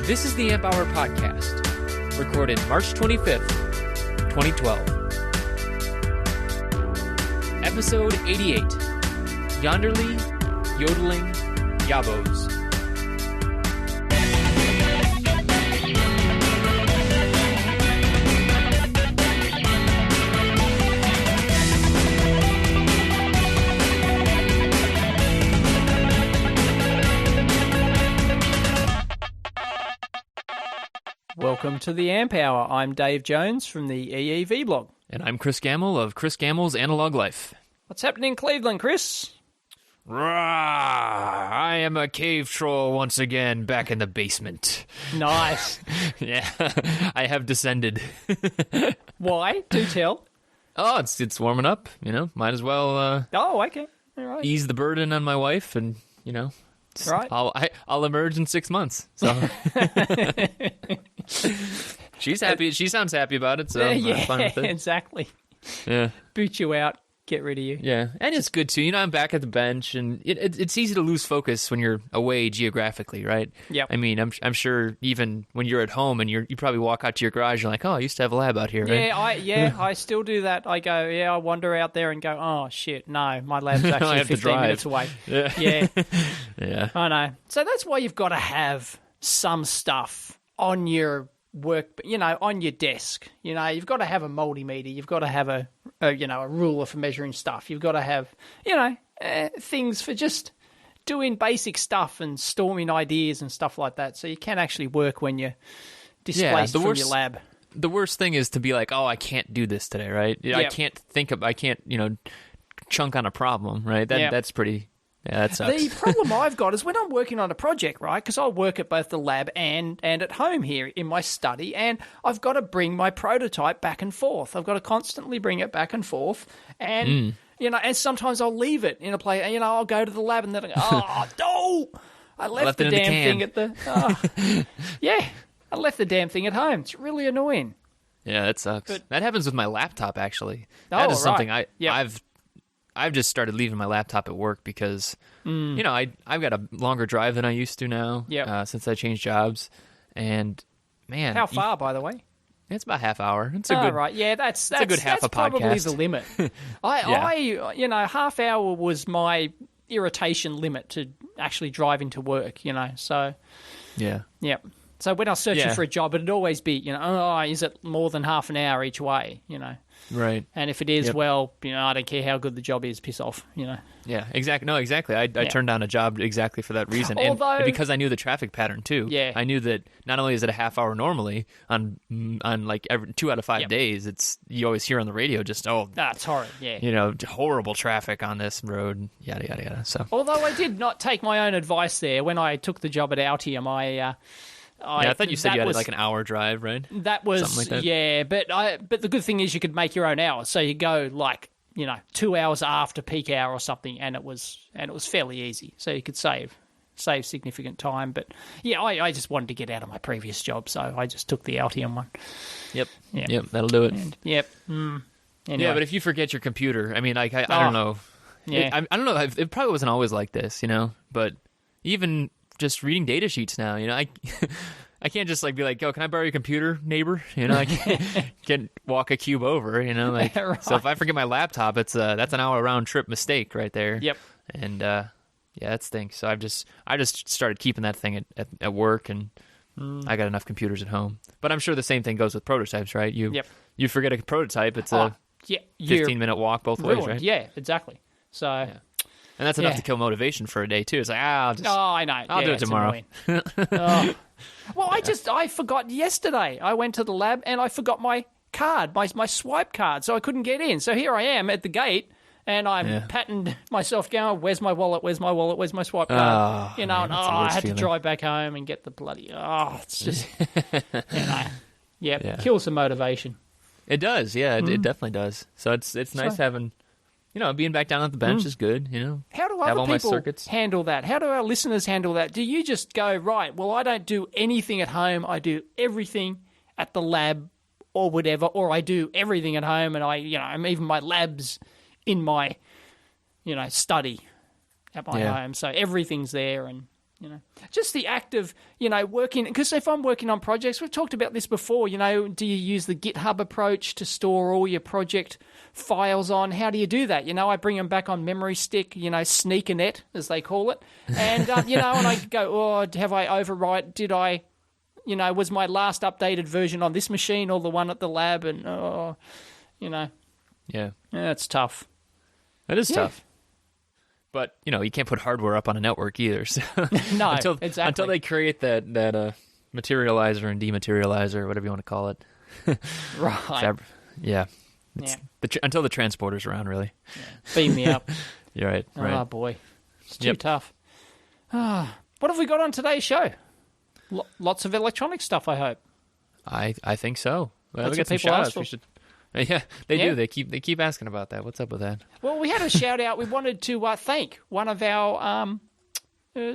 This is the Amp Hour Podcast, recorded March 25th, 2012. Episode 88, Yonderly, Yodeling, Yobbos. Welcome to the Amp Hour. I'm Dave Jones from the EEV blog. And I'm Chris Gamble of Chris Gamble's Analog Life. What's happening in Cleveland, Chris? Rah! I am a cave troll once again, back in the basement. Nice. Yeah, I have descended. Why? Do tell. Oh, it's warming up, might as well Okay. All right. ease the burden on my wife and, Right. I'll emerge in 6 months. So she's happy. She sounds happy about it. So I'm fine with it. Exactly. Yeah. Boot you out. Get rid of you. Yeah, and it's good too. I'm back at the bench, and it's easy to lose focus when you're away geographically, right? Yep. I mean, I'm sure even when you're at home and you probably walk out to your garage, you're like, oh, I used to have a lab out here, right? I still do that. I go, I wander out there and go, oh shit, no, my lab's actually 15 minutes away. Yeah. Yeah. I know. So that's why you've got to have some stuff on your work, on your desk. You've got to have a multimeter. You've got to have a ruler for measuring stuff. You've got to have, things for just doing basic stuff and storming ideas and stuff like that. So you can actually work when you're displaced from your lab. The worst thing is to be like, oh, I can't do this today, right? Yep. I can't chunk on a problem, right? That's pretty. Yeah, that sucks. The problem I've got is when I'm working on a project, right, because I work at both the lab and at home here in my study, and I've got to bring my prototype back and forth. I've got to constantly bring it back and forth, and, and sometimes I'll leave it in a place, and, I'll go to the lab and then I go, no, I left the damn thing at the, I left the damn thing at home. It's really annoying. Yeah, that sucks. But, that happens with my laptop, actually. That is something I've just started leaving my laptop at work because, I've got a longer drive than I used to now since I changed jobs. And, man. How far, by the way? It's about half hour. It's a good, right. Yeah, that's a good half a probably podcast. The limit. Half hour was my irritation limit to actually driving to work, so. Yeah. Yeah. So when I was searching for a job, it'd always be, is it more than half an hour each way, Right. And if it is, I don't care how good the job is, piss off, Yeah, exactly. No, exactly. I turned down a job exactly for that reason. And because I knew the traffic pattern, too. Yeah. I knew that not only is it a half hour normally, on like every 2 out of 5 days, you always hear on the radio just, that's horrid, yeah. Horrible traffic on this road, yada, yada, yada. So. Although I did not take my own advice there. When I took the job at Altium, I thought you said you had like an hour drive, right? That was, something like that. but the good thing is you could make your own hours. So you go 2 hours after peak hour or something, and it was fairly easy. So you could save significant time. But I just wanted to get out of my previous job, so I just took the Altium one. Yep, that'll do it. Anyway. Yeah, but if you forget your computer, I mean, I don't know. Yeah, I don't know. It probably wasn't always like this, But even just reading data sheets now, I can't just be like, "Oh, can I borrow your computer, neighbor?" I can't walk a cube over, Right. So if I forget my laptop, that's an hour round trip mistake right there. Yep. And that stinks. So I just started keeping that thing at work, and I got enough computers at home. But I'm sure the same thing goes with prototypes, right? You forget a prototype, it's a 15-minute walk both ways, right? Yeah, exactly. So. Yeah. And that's enough to kill motivation for a day too. It's like, I know. I'll do it tomorrow. Well, I forgot yesterday. I went to the lab and I forgot my card, my swipe card, so I couldn't get in. So here I am at the gate, and I'm patting myself going, "Where's my wallet? Where's my wallet? Where's my swipe card?" I had to drive back home and get the bloody. It's just, kills the motivation. It does, it definitely does. So it's nice having. Being back down at the bench is good, How do have other all my people circuits. handle that? How do our listeners handle that? Do you just go, right, well, I don't do anything at home. I do everything at the lab or whatever, or I do everything at home, and I'm even my lab's in my, study at my home. So everything's there, and Just the act of, working, because if I'm working on projects, we've talked about this before, do you use the GitHub approach to store all your project files on? How do you do that? I bring them back on memory stick, sneakernet, as they call it. And, and I go, oh, have I overwrite? Did I, was my last updated version on this machine or the one at the lab? And, Yeah. It's tough. It is tough. But, you can't put hardware up on a network either. So No, exactly. Until they create that materializer and dematerializer, whatever you want to call it. Right. Until the transporter's around, really. Yeah. Beam me up. You're right. Oh, boy. It's too tough. What have we got on today's show? Lots of electronic stuff, I hope. I think so. Well, we That's got some what people shout-outs. ask for. We should... Yeah, they do. They keep asking about that. What's up with that? Well, we had a shout out. We wanted to thank one of our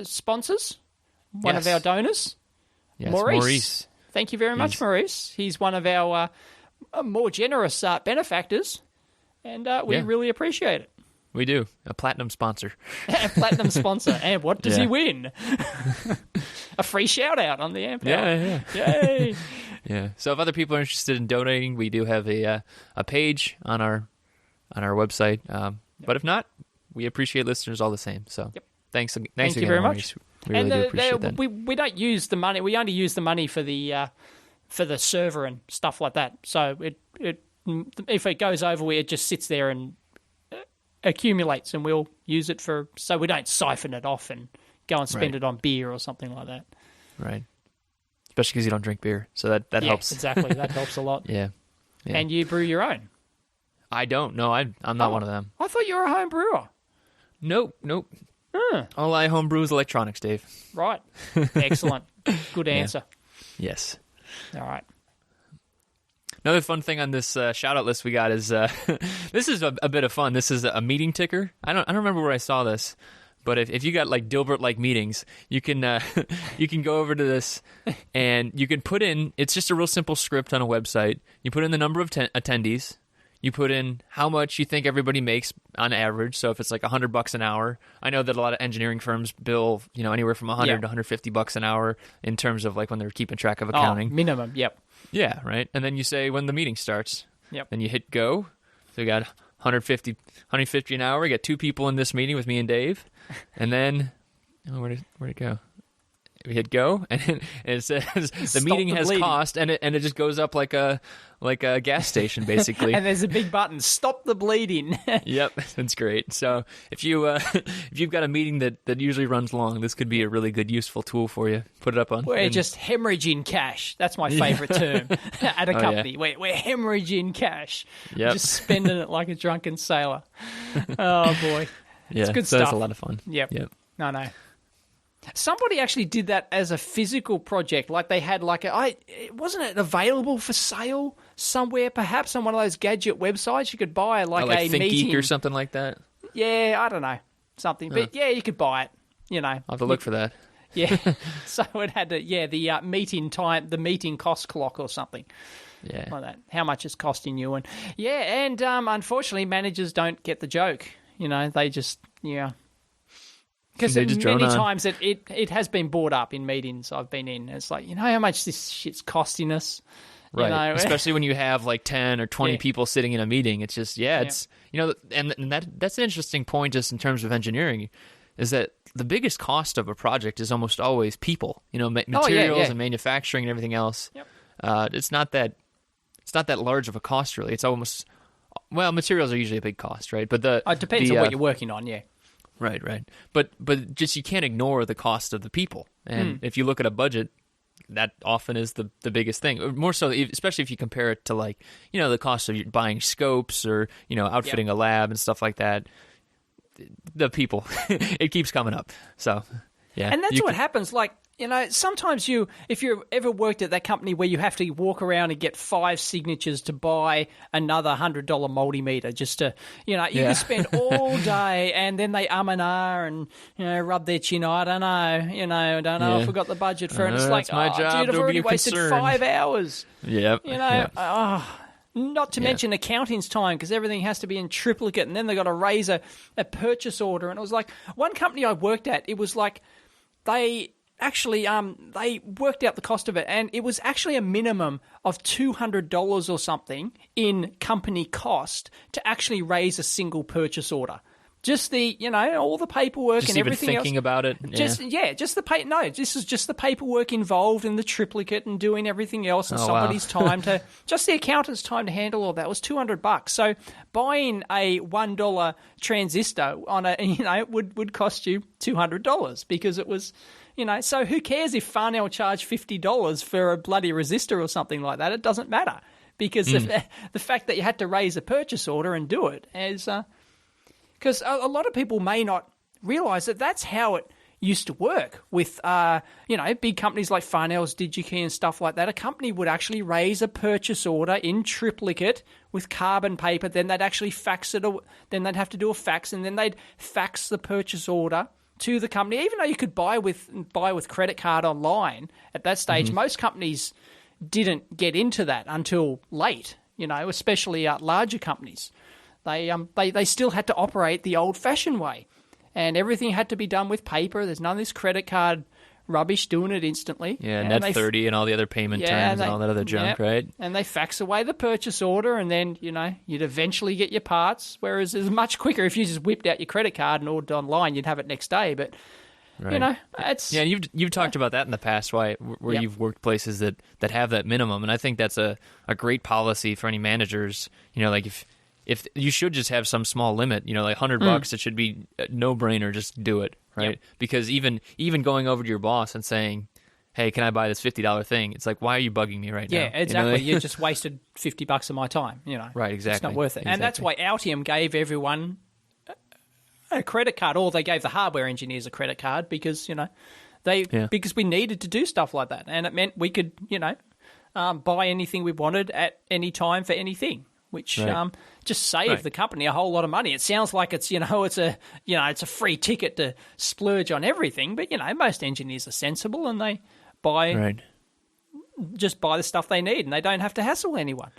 sponsors, one of our donors, Maurice. Thank you very much, Maurice. He's one of our more generous benefactors, and we really appreciate it. We do. A platinum sponsor. A platinum sponsor. And what does he win? A free shout out on the Amp Hour. Yeah. Yay. Yeah. So if other people are interested in donating, we do have a page on our website. But if not, we appreciate listeners all the same. So thanks again, you very Maurice. much. We really do appreciate that. We don't use the money. We only use the money for the server and stuff like that. So if it goes over, it just sits there and accumulates, and we'll use it so we don't siphon it off and go and spend it on beer or something like that. Right. Especially because you don't drink beer, so that helps. Exactly. That helps a lot. Yeah. And you brew your own? I don't. No, I'm not one of them. I thought you were a home brewer. Nope. All I home brew is electronics, Dave. Right. Excellent. Good answer. Yes. All right. Another fun thing on this shout-out list we got is this is a bit of fun. This is a meeting ticker. I don't remember where I saw this, but if you got like Dilbert-like meetings, you can go over to this and you can put in. It's just a real simple script on a website. You put in the number of attendees. You put in how much you think everybody makes on average. So if it's like $100 an hour, I know that a lot of engineering firms bill anywhere from $100 to $150 an hour in terms of like when they're keeping track of accounting. Minimum. Yep. Yeah, right. And then you say when the meeting starts. Yep. Then you hit go. So we got 150 an hour. We got 2 people in this meeting with me and Dave. And then where'd it go? We hit go, and it says the meeting has cost, and it just goes up like a gas station basically. And there's a big button, stop the bleeding. Yep, that's great. So if you've got a meeting that usually runs long, this could be a really good, useful tool for you. Put it up on. We're just hemorrhaging cash. That's my favorite term at a company. Yeah. We're hemorrhaging cash. Yep. Just spending it like a drunken sailor. Oh boy, it's good stuff. That's a lot of fun. Yep. No. Somebody actually did that as a physical project. Like they had wasn't it available for sale somewhere, perhaps on one of those gadget websites? You could buy like a Think meeting. Geek or something like that. Yeah, I don't know. Something. But yeah, you could buy it, I'll have to look for that. Yeah. So it had the meeting time, the meeting cost clock or something. Yeah. Like that. How much it's costing you. And unfortunately managers don't get the joke. They just, because many times it has been brought up in meetings I've been in. It's like, how much this shit's costing us? Right. Especially when you have like 10 or 20 people sitting in a meeting. It's just, it's, and that's an interesting point just in terms of engineering, is that the biggest cost of a project is almost always people, materials and manufacturing and everything else. Yep. It's not that large of a cost really. It's almost, materials are usually a big cost, right? But it depends on what you're working on, yeah. Right. But just you can't ignore the cost of the people. And if you look at a budget, that often is the biggest thing. More so, especially if you compare it to like, the cost of buying scopes or, outfitting a lab and stuff like that. The people, it keeps coming up. So, yeah. And that's what happens. Like, sometimes if you've ever worked at that company where you have to walk around and get 5 signatures to buy another $100 multimeter just to, you can spend all day and then they and ah and, rub their chin. I don't know. I forgot the budget for it. And it's like, my job, dude, I've already wasted 5 hours. Yep. Not to mention accounting's time because everything has to be in triplicate and then they got to raise a purchase order. And it was like one company I worked at, it was like they actually they worked out the cost of it, and it was actually a minimum of $200 or something in company cost to actually raise a single purchase order. Just the, all the paperwork just and everything else. Just even thinking about it. This is just the paperwork involved and the triplicate and doing everything else and somebody's time to, just the accountant's time to handle all that was $200. So buying a $1 transistor on it would cost you $200 because it was, so who cares if Farnell charged $50 for a bloody resistor or something like that? It doesn't matter because the fact that you had to raise a purchase order and do it is... Because a lot of people may not realise that that's how it used to work with, big companies like Farnell's, DigiKey and stuff like that. A company would actually raise a purchase order in triplicate with carbon paper. Then they'd actually fax it. Then they'd have to do a fax, and then they'd fax the purchase order to the company. Even though you could buy with credit card online at that stage, most companies didn't get into that until late. Especially larger companies. They still had to operate the old-fashioned way, and everything had to be done with paper. There's none of this credit card rubbish doing it instantly. Yeah, Net 30 and all the other payment terms and all that other junk, right? And they fax away the purchase order, and then, you'd eventually get your parts, whereas it's much quicker if you just whipped out your credit card and ordered online, you'd have it next day, but... Right. It's... Yeah, you've talked about that in the past, where you've worked places that have that minimum, and I think that's a great policy for any managers. If you should just have some small limit, like $100, it should be a no-brainer. Just do it, right? Yep. Because even going over to your boss and saying, "Hey, can I buy this $50 thing?" It's like, why are you bugging me right now? Yeah, exactly. You just wasted $50 of my time. Right? Exactly. It's not worth it. Exactly. And that's why Altium gave everyone a credit card, or they gave the hardware engineers a credit card because because we needed to do stuff like that, and it meant we could buy anything we wanted at any time for anything. Which just saved the company a whole lot of money. It sounds like it's it's a free ticket to splurge on everything, but most engineers are sensible and they buy the stuff they need and they don't have to hassle anyone.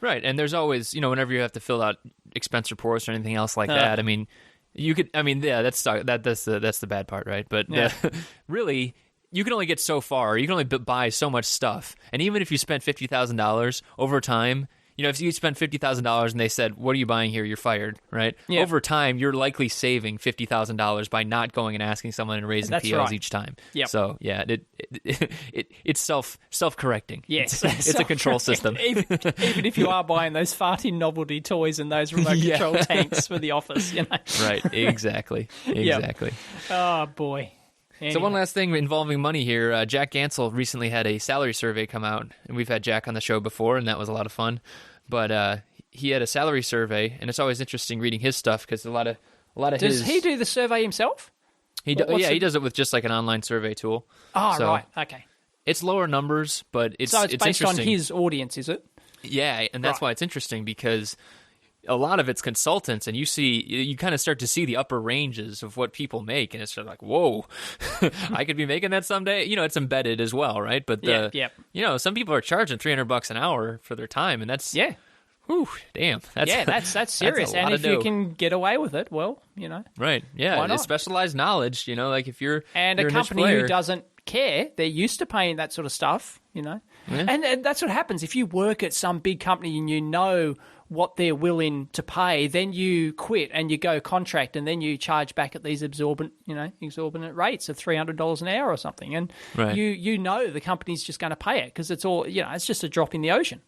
Right, and there's always whenever you have to fill out expense reports or anything else like that. I mean, you could. I mean, that's the bad part, right? But really. You can only get so far. You can only buy so much stuff, and even if you spent $50,000 over time. If you spent $50,000 and they said, "What are you buying here? You're fired," right? Yeah. Over time, you're likely saving $50,000 by not going and asking someone and raising POs each time. Yep. So yeah, it's self-correcting. Yes, it's a control system. Even if you are buying those farty novelty toys and those remote control tanks for the office, Right. Exactly. Exactly. Oh boy. Anyway. So one last thing involving money here. Jack Gansel recently had a salary survey come out, and we've had Jack on the show before, and that was a lot of fun. But he had a salary survey, and it's always interesting reading his stuff because a lot of Does he do the survey himself? He does it with just like an online survey tool. Oh, so right. Okay. It's lower numbers, but it's based on his audience, is it? Yeah, and that's why it's interesting because a lot of it's consultants, and you kind of start to see the upper ranges of what people make, and it's sort of like, whoa, I could be making that someday. It's embedded as well, right? But some people are charging $300 an hour for their time, and that's whew, damn, that's serious. And if you can get away with it, well, right, yeah, it's specialized knowledge, like if you're a company who doesn't care, they're used to paying that sort of stuff, and that's what happens if you work at some big company and what they're willing to pay, then you quit and you go contract, and then you charge back at these exorbitant rates of $300 an hour or something, and the company's just going to pay it because it's all it's just a drop in the ocean.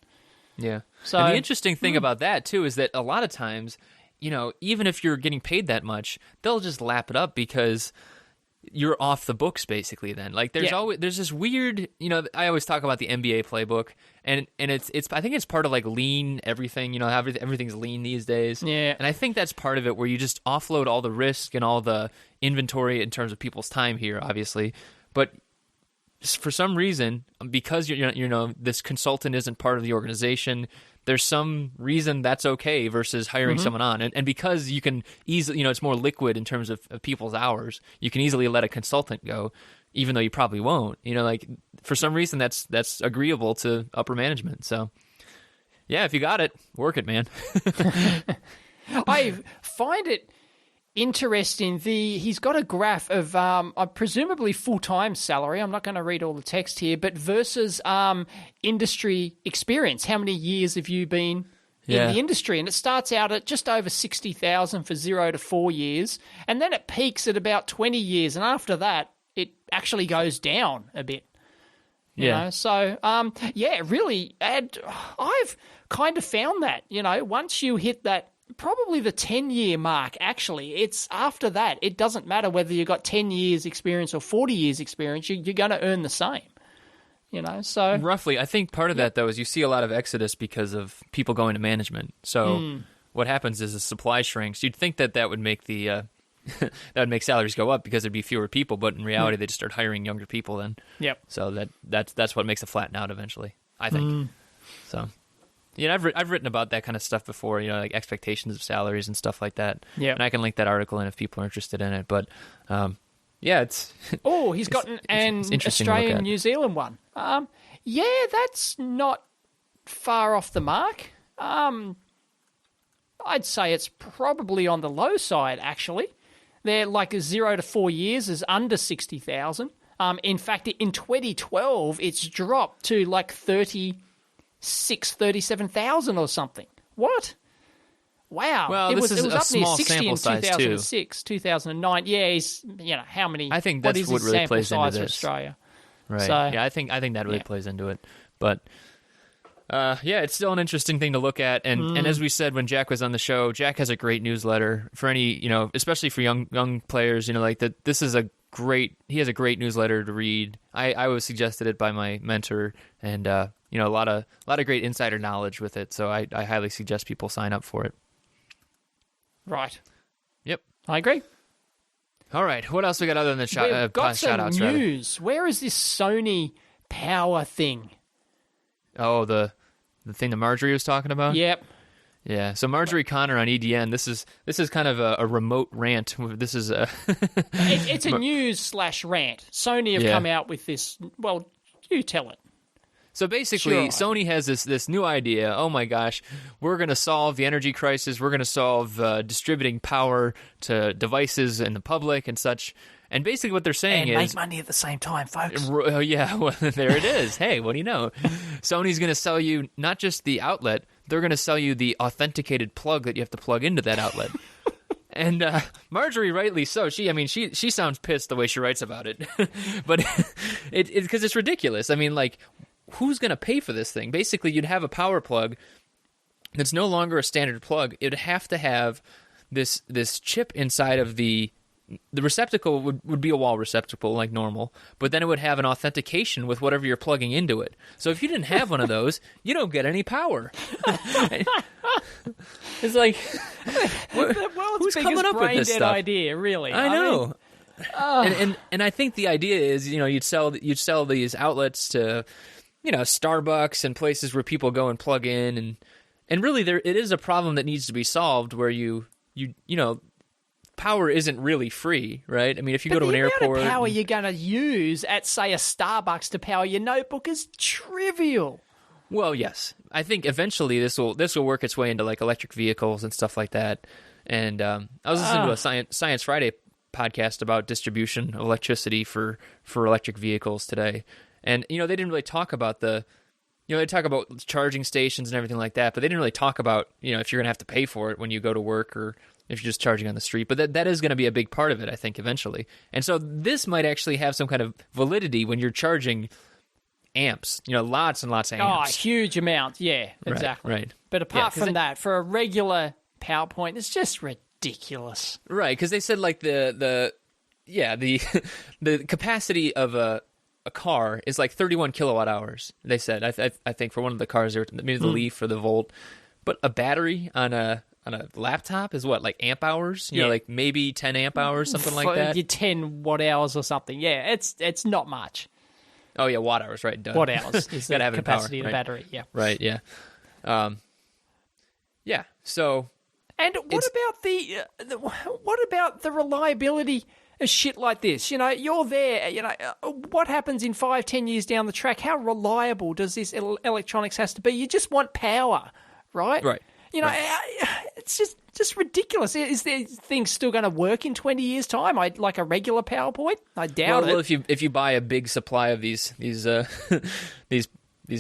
Yeah. So and the interesting thing about that too is that a lot of times, even if you're getting paid that much, they'll just lap it up because you're off the books basically then. Like there's this weird, I always talk about the MBA playbook and it's I think it's part of like lean everything, everything's lean these days. Yeah. And I think that's part of it where you just offload all the risk and all the inventory in terms of people's time here, obviously. But for some reason, because this consultant isn't part of the organization, there's some reason that's okay versus hiring someone on. And because you can easily, it's more liquid in terms of people's hours, you can easily let a consultant go, even though you probably won't. For some reason, that's agreeable to upper management. So, yeah, if you got it, work it, man. I find it interesting. He's got a graph of presumably full-time salary. I'm not going to read all the text here, but versus industry experience. How many years have you been in the industry? And it starts out at just over 60,000 for 0 to 4 years, and then it peaks at about 20 years, and after that, it actually goes down a bit. You know? So, really, and I've kind of found that, once you hit that, probably the 10-year mark, actually, it's after that, it doesn't matter whether you've got 10 years experience or 40 years experience, you're going to earn the same. So roughly, I think part of that though is you see a lot of exodus because of people going to management. So what happens is the supply shrinks. You'd think that would make the that would make salaries go up because there'd be fewer people, but in reality, they just start hiring younger people then. Yep. So that's what makes it flatten out eventually, I think. So, I've written about that kind of stuff before. Like expectations of salaries and stuff like that. Yeah. And I can link that article in if people are interested in it. But it's he's got an Australian New Zealand one. That's not far off the mark. I'd say it's probably on the low side, actually. They're like 0 to 4 years is under 60,000. In fact, in 2012, it's dropped to like 37,000 or something. What? Wow. Well, it was a up near small 60 sample in size 2006, 2009. Yeah, he's, how many? I think that's what really plays into this. For Australia? Right. So, I think that really plays into it. But it's still an interesting thing to look at. And as we said when Jack was on the show, Jack has a great newsletter for any, especially for young players. Like that. He has a great newsletter to read. I was suggested it by my mentor, and a lot of great insider knowledge with it. So I highly suggest people sign up for it. Right. Yep. I agree. All right. What else we got other than the We've got some shout-outs? News. Where is this Sony power thing? Oh, the thing that Marjorie was talking about? Yep. Yeah. So Marjorie Connor on EDN. This is kind of a remote rant. This is it's a news/rant. Sony have come out with this. Well, you tell it. So basically, Sony has this new idea. Oh my gosh, we're going to solve the energy crisis. We're going to solve distributing power to devices and the public and such. And basically what they're saying is... make money at the same time, folks. Yeah, well, there it is. Hey, what do you know? Sony's going to sell you not just the outlet, they're going to sell you the authenticated plug that you have to plug into that outlet. And Marjorie, rightly so. She sounds pissed the way she writes about it. But because it's ridiculous. I mean, like... who's going to pay for this thing? Basically, you'd have a power plug that's no longer a standard plug. It would have to have this chip inside of the receptacle would be a wall receptacle like normal, but then it would have an authentication with whatever you're plugging into it. So if you didn't have one of those, you don't get any power. It's like, who's coming up with this stuff? Idea, really. I know. And I think the idea is, you'd sell these outlets to, Starbucks and places where people go and plug in, and really it is a problem that needs to be solved where power isn't really free, right? I mean, if you go to an airport, the amount of power you're going to use at, say, a Starbucks to power your notebook is trivial. Well, yes, I think eventually this will work its way into like electric vehicles and stuff like that. And I was listening to a Science Friday podcast about distribution of electricity for electric vehicles today. And, they didn't really talk about they talk about charging stations and everything like that, but they didn't really talk about, if you're going to have to pay for it when you go to work or if you're just charging on the street. But that is going to be a big part of it, I think, eventually. And so this might actually have some kind of validity when you're charging amps, lots and lots of amps. Oh, huge amounts, yeah, exactly. Right. But apart from that, for a regular PowerPoint, it's just ridiculous. Right, because they said like the capacity of a car is like 31 kilowatt hours. They said I think for one of the cars, maybe the Leaf or the Volt, but a battery on a laptop is what, like amp hours? Like maybe 10 amp hours, something like that. 10 watt hours or something. Yeah, it's not much. Oh yeah, watt hours, right? Duh. Watt hours is the capacity of the battery. Yeah. Right. Yeah. Yeah. So. And what about the reliability of shit like this? You're there. What happens in 5-10 years down the track? How reliable does this electronics has to be? You just want power, right? Right. It's just ridiculous. Is the thing still going to work in 20 years' time? Like a regular PowerPoint? I doubt it. Well, if you buy a big supply of these these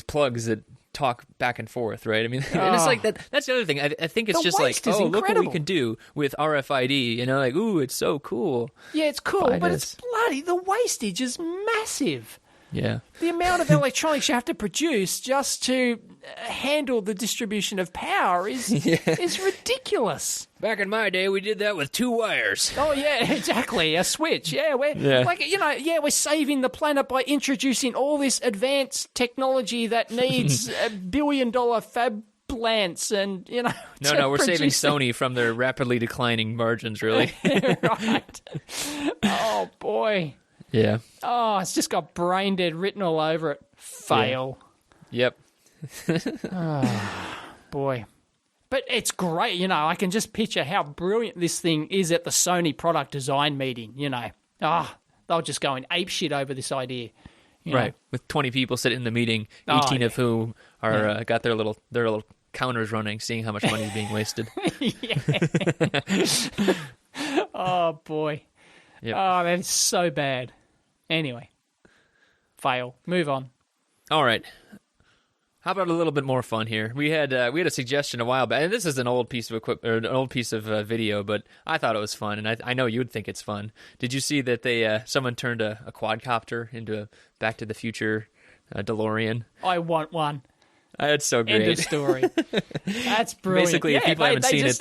plugs that talk back and forth, right? I mean, and it's like that. That's the other thing. I think it's just like, look what we can do with RFID. You know, like, ooh, it's so cool. Yeah, it's cool, but it's bloody. The wastage is massive. Yeah. The amount of electronics you have to produce just to handle the distribution of power is ridiculous. Back in my day, we did that with 2 wires. Oh, yeah, exactly. A switch. Yeah, we're saving the planet by introducing all this advanced technology that needs $1 billion fab plants and, No, we're saving Sony from their rapidly declining margins, really. Right. Oh, boy. Yeah. Oh, it's just got brain dead written all over it. Fail. Yeah. Yep. Oh, boy. But it's great, I can just picture how brilliant this thing is at the Sony product design meeting, they'll just go in apeshit over this idea. Right. With 20 people sitting in the meeting, 18 of whom are got their little counters running, seeing how much money is being wasted. Oh, boy. Yep. Oh, that is so bad. Anyway, fail. Move on. All right. How about a little bit more fun here? We had a suggestion a while back, and this is an old piece of equipment or an old piece of video, but I thought it was fun, and I know you would think it's fun. Did you see that someone turned a quadcopter into a Back to the Future DeLorean? I want one. That's so great. End of story. That's brilliant. Basically, if people haven't seen it,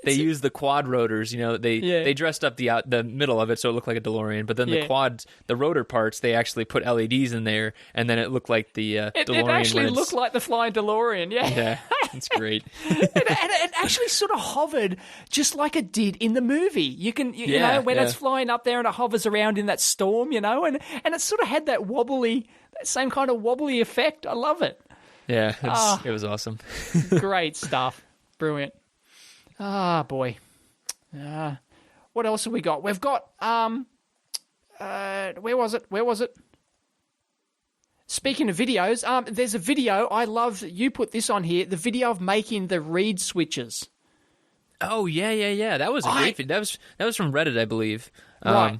they use the quad rotors. They dressed up the middle of it so it looked like a DeLorean, but then the rotor parts, they actually put LEDs in there, and then it looked like the DeLorean. It actually looked like the flying DeLorean. Yeah, it's great. and it actually sort of hovered just like it did in the movie. You can, when it's flying up there and it hovers around in that storm, and it sort of had that same kind of wobbly effect. I love it. Yeah, it was awesome. Great stuff. Brilliant. Ah, boy. What else have we got? We've got, where was it? Speaking of videos, there's a video, I love that you put this on here, the video of making the reed switches. Oh, yeah. That was a great video. That was from Reddit, I believe. Right.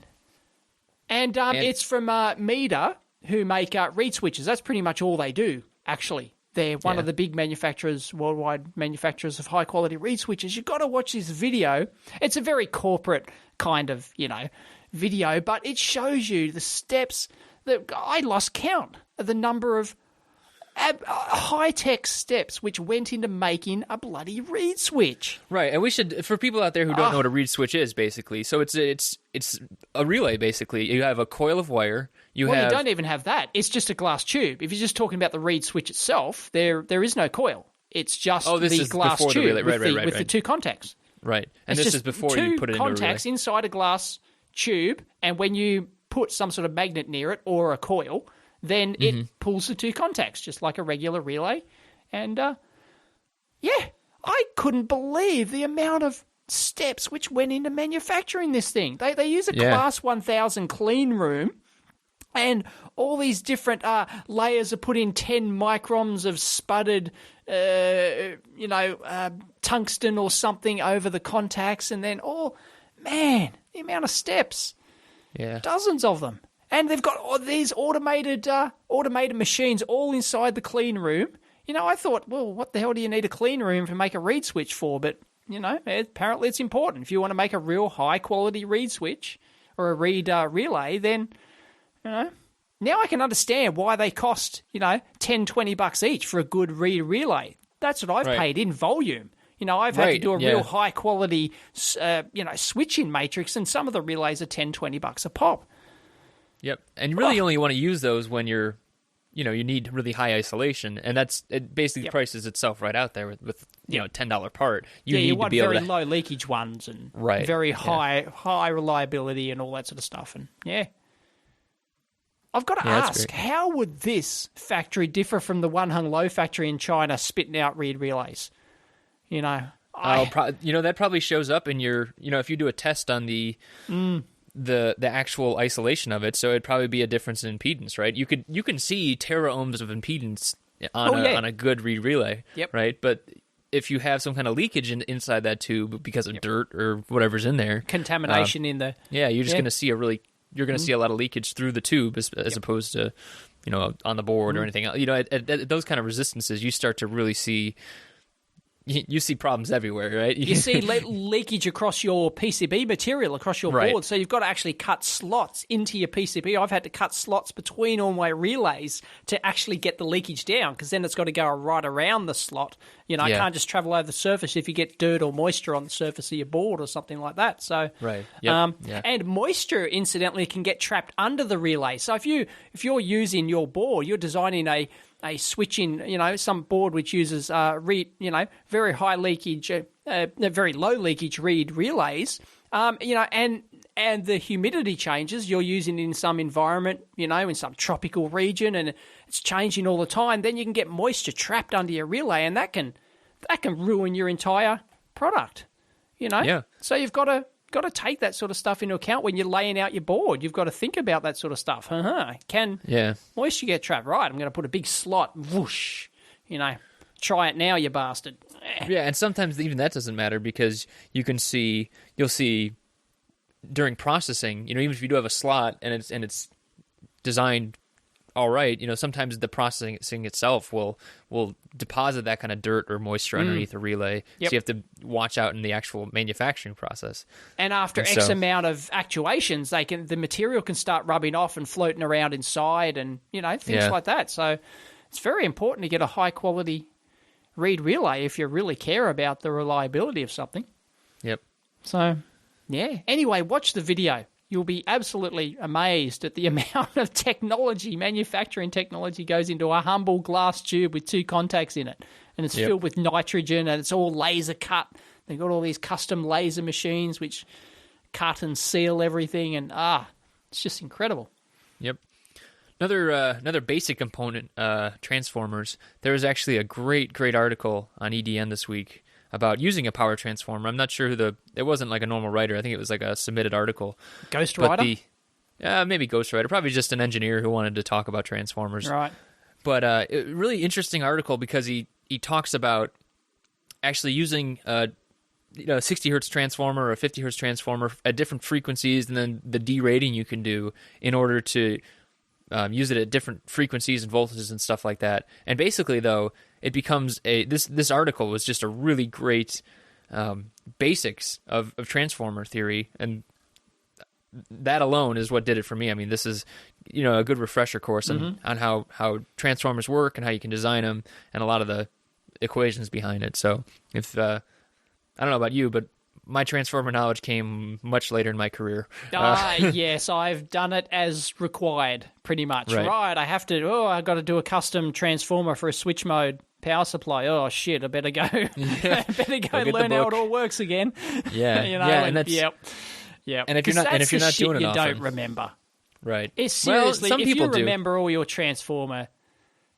And it's from Meter, who make reed switches. That's pretty much all they do, actually. They're one of the big worldwide manufacturers of high-quality reed switches. You've got to watch this video. It's a very corporate kind of, video, but it shows you the steps that I lost count of the number of high-tech steps which went into making a bloody reed switch. Right, and we should, for people out there who don't know what a reed switch is, basically, so it's a relay, basically. You have a coil of wire. You don't even have that. It's just a glass tube. If you're just talking about the reed switch itself, there is no coil. It's just the glass tube with the 2 contacts. Right, and this is before you put it into a relay. 2 contacts inside a glass tube, and when you put some sort of magnet near it or a coil, then it pulls the 2 contacts, just like a regular relay. And, I couldn't believe the amount of steps which went into manufacturing this thing. They use a Class 1000 clean room, and all these different layers are put in 10 microns of sputtered, tungsten or something over the contacts, and then, the amount of steps. Yeah. Dozens of them. And they've got all these automated machines all inside the clean room. I thought, well, what the hell do you need a clean room to make a reed switch for? But, apparently it's important. If you want to make a real high-quality reed switch or a reed relay, then, now I can understand why they cost, $10, $20 each for a good reed relay. That's what I've paid in volume. I've had to do a real high-quality, switching matrix, and some of the relays are $10, $20 a pop. Yep, and you really only want to use those when you're, you need really high isolation, and it basically prices itself right out there with $10 part. You want very low leakage ones and very high reliability and all that sort of stuff, and I've got to ask, how would this factory differ from the Wanheng Lo factory in China spitting out reed relays? That probably shows up in your, if you do a test on the actual isolation of it, so it'd probably be a difference in impedance, right? You can see teraohms of impedance on a good reed relay, right? But if you have some kind of leakage inside that tube because of dirt or whatever's in there, contamination in the you're just going to see see a lot of leakage through the tube as opposed to on the board or anything else. At those kind of resistances, you start to really see. You see problems everywhere, right? You see leakage across your PCB material, across your board. So you've got to actually cut slots into your PCB. I've had to cut slots between all my relays to actually get the leakage down, because then it's got to go right around the slot. It can't just travel over the surface if you get dirt or moisture on the surface of your board or something like that. So, right. And moisture, incidentally, can get trapped under the relay. So if you're using your board, you're designing a switch in, some board which uses very high leakage, very low leakage read relays, and the humidity changes, you're using in some environment, in some tropical region, and it's changing all the time, then you can get moisture trapped under your relay, and that can ruin your entire product, Yeah. So you've got to take that sort of stuff into account when you're laying out your board. You've got to think about that sort of stuff. Can moisture get trapped? Right, I'm going to put a big slot. Whoosh. Try it now, you bastard. Yeah, and sometimes even that doesn't matter, because you'll see during processing, even if you do have a slot and it's designed all right, sometimes the processing itself will deposit that kind of dirt or moisture underneath a relay. Yep. So you have to watch out in the actual manufacturing process. And after X amount of actuations, the material can start rubbing off and floating around inside, and things like that. So it's very important to get a high quality read relay if you really care about the reliability of something. Yep. So anyway, watch the video. You'll be absolutely amazed at the amount of manufacturing technology goes into a humble glass tube with 2 contacts in it. And it's filled with nitrogen, and it's all laser cut. They've got all these custom laser machines which cut and seal everything, and it's just incredible. Yep. Another basic component, transformers. There was actually a great article on EDN this week about using a power transformer. I'm not sure it wasn't like a normal writer. I think it was like a submitted article. Ghostwriter? Maybe ghostwriter. Probably just an engineer who wanted to talk about transformers. Right. But a really interesting article, because he talks about actually using a 60 hertz transformer or a 50 hertz transformer at different frequencies, and then the derating you can do in order to use it at different frequencies and voltages and stuff like that. And basically, though, it becomes this article was just a really great basics of transformer theory, and that alone is what did it for me. I mean, this is a good refresher course on how transformers work and how you can design them, and a lot of the equations behind it. So if I don't know about you, but my transformer knowledge came much later in my career. Yes, I've done it as required, pretty much. Right, I have to. I've got to do a custom transformer for a switch mode power supply. Oh shit, I better go. I better go learn how it all works again. Yeah, and that's yep. And if you're not doing it you often, don't remember. Right. It's seriously, some if people you remember all your transformer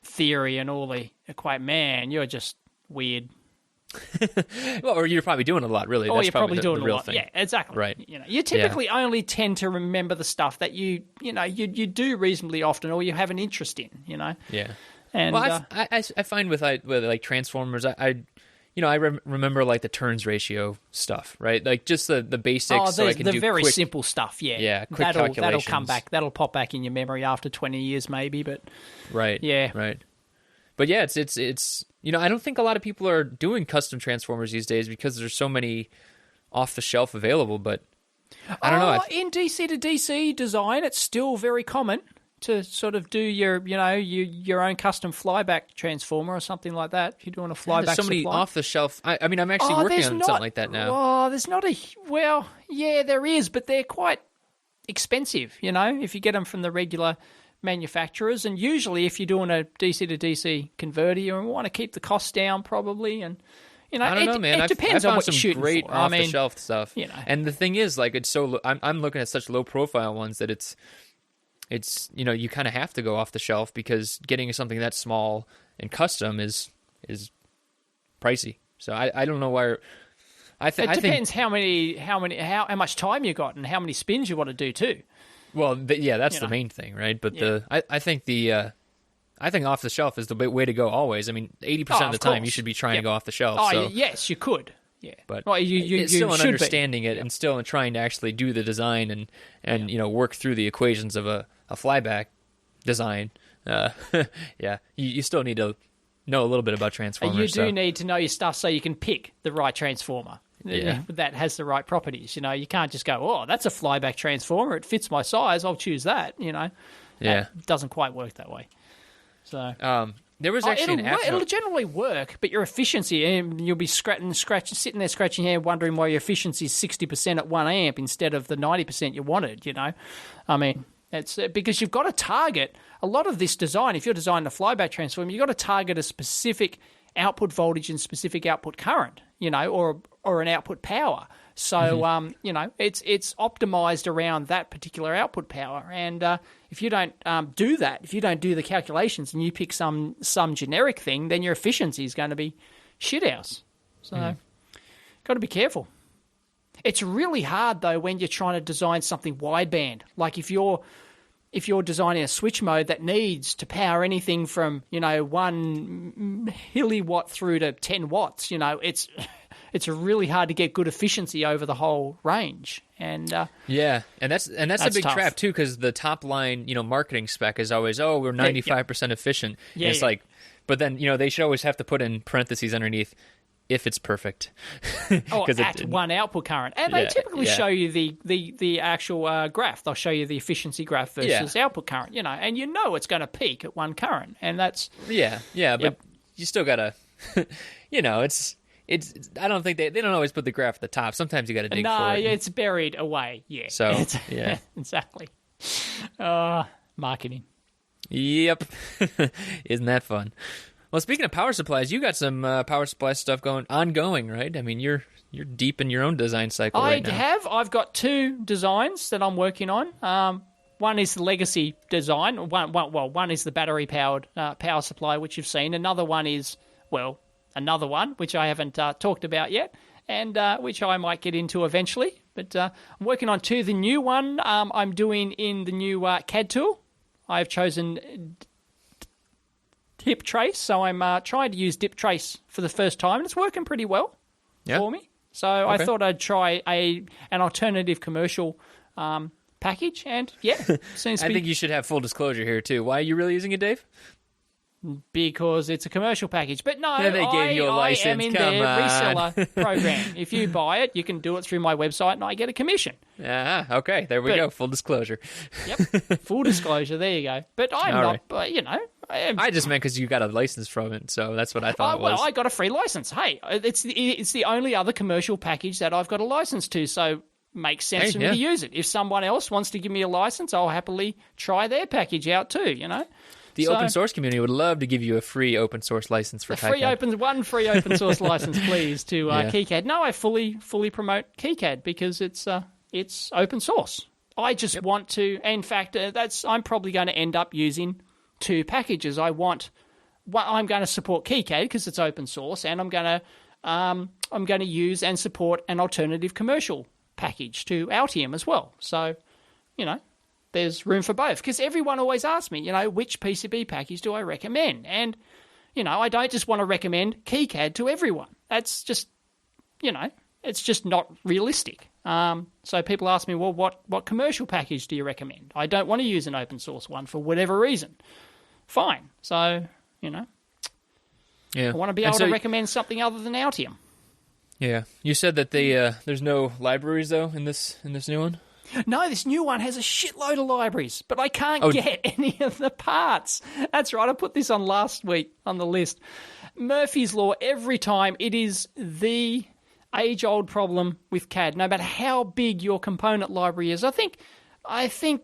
theory and all the man, you're just weird. Well, or you're probably doing a lot, really. Or That's you're probably doing the a real lot. thing. Yeah, exactly. Right. You typically only tend to remember the stuff that you do reasonably often, or you have an interest in. Yeah. And I find with like transformers, I remember like the turns ratio stuff, right? Like just the basics. So I can do very quick, simple stuff. Yeah. Yeah. Quick that'll calculations. come back. That'll pop back in your memory after 20 years, maybe. But right. Yeah. Right. But yeah, it's I don't think a lot of people are doing custom transformers these days because there's so many off the shelf available. But I don't know. In DC to DC design, it's still very common to sort of do your own custom flyback transformer or something like that. If you're doing a flyback, there's so many off the shelf. I mean, I'm actually working on something like that now. Oh, there's not there is, but they're quite expensive. If you get them from the regular manufacturers, and usually if you're doing a DC to DC converter, you want to keep the costs down probably, and I don't know, man. It depends I've on what you're shooting great for. off the shelf stuff. And the thing is, like, it's so I'm looking at such low profile ones that it's you kind of have to go off the shelf, because getting something that small and custom is pricey. So I don't know why. It depends how much time you got and how many spins you want to do too. Well, that's the main thing, right? But I think the I think off the shelf is the way to go always. I mean, 80% of the time you should be trying to go off the shelf. Oh, so. yes, you could. Yeah, but it's still in understanding it and still in trying to actually do the design and work through the equations of a flyback design. You still need to know a little bit about transformers. You do need to know your stuff so you can pick the right transformer that has the right properties. You can't just go, oh, that's a flyback transformer. It fits my size. I'll choose that. That doesn't quite work that way. So there was actually it'll generally work, but your efficiency, you'll be sitting there scratching your head, wondering why your efficiency is 60% at 1 amp instead of the 90% you wanted. I mean, it's because you've got to target a lot of this design. If you're designing a flyback transformer, you've got to target a specific output voltage and specific output current, or an output power. So, it's optimized around that particular output power. And if you don't do that, if you don't do the calculations and you pick some generic thing, then your efficiency is going to be shithouse. So, got to be careful. It's really hard, though, when you're trying to design something wideband. Like if you're designing a switch mode that needs to power anything from 1 milliwatt through to 10 watts, it's really hard to get good efficiency over the whole range. And that's a big trap too, because the top line marketing spec is always, oh, we're 95% efficient. Yeah, and it's like, but then they should always have to put in parentheses underneath, if it's perfect. At one output current. And they typically show you the actual graph. They'll show you the efficiency graph versus output current, and it's going to peak at one current. And that's... but you still got to... it's... I don't think they don't always put the graph at the top. Sometimes you got to dig for it. No, it's buried away. Yeah. So, exactly. Marketing. Yep. Isn't that fun? Well, speaking of power supplies, you got some power supply stuff ongoing, right? I mean, you're deep in your own design cycle right now. I have. I've got 2 designs that I'm working on. One is the legacy design. One is the battery-powered power supply, which you've seen. Another one is, another one, which I haven't talked about yet, and which I might get into eventually. But I'm working on 2. The new one I'm doing in the new CAD tool. I've chosen Dip Trace, so I'm trying to use Dip Trace for the first time, and it's working pretty well for me. So I thought I'd try an alternative commercial package, and seems to be... I think you should have full disclosure here, too. Why are you really using it, Dave? Because it's a commercial package. But no, they gave you a license. I am in their reseller program. If you buy it, you can do it through my website and I get a commission. Okay. There we go. Full disclosure. Yep. Full disclosure. There you go. But I'm not, I just meant because you got a license from it, so that's what I thought it was. Well, I got a free license. Hey, it's the only other commercial package that I've got a license to, so makes sense for me to use it. If someone else wants to give me a license, I'll happily try their package out too, The open source community would love to give you a free open source license for KiCad. One free open source license, please, to KiCad. No, I fully promote KiCad because it's open source. I just want to. In fact, I'm probably going to end up using 2 packages. I'm going to support KiCad because it's open source, and I'm going to use and support an alternative commercial package to Altium as well. So, there's room for both, because everyone always asks me, which PCB package do I recommend? And, I don't just want to recommend KiCad to everyone. That's just, it's just not realistic. So people ask me, well, what commercial package do you recommend? I don't want to use an open source one for whatever reason. Fine. So, I want to be able to recommend something other than Altium. Yeah. You said that there's no libraries, though, in this new one? No, this new one has a shitload of libraries, but I can't get any of the parts. That's right, I put this on last week on the list. Murphy's Law, every time, it is the age-old problem with CAD, no matter how big your component library is. I think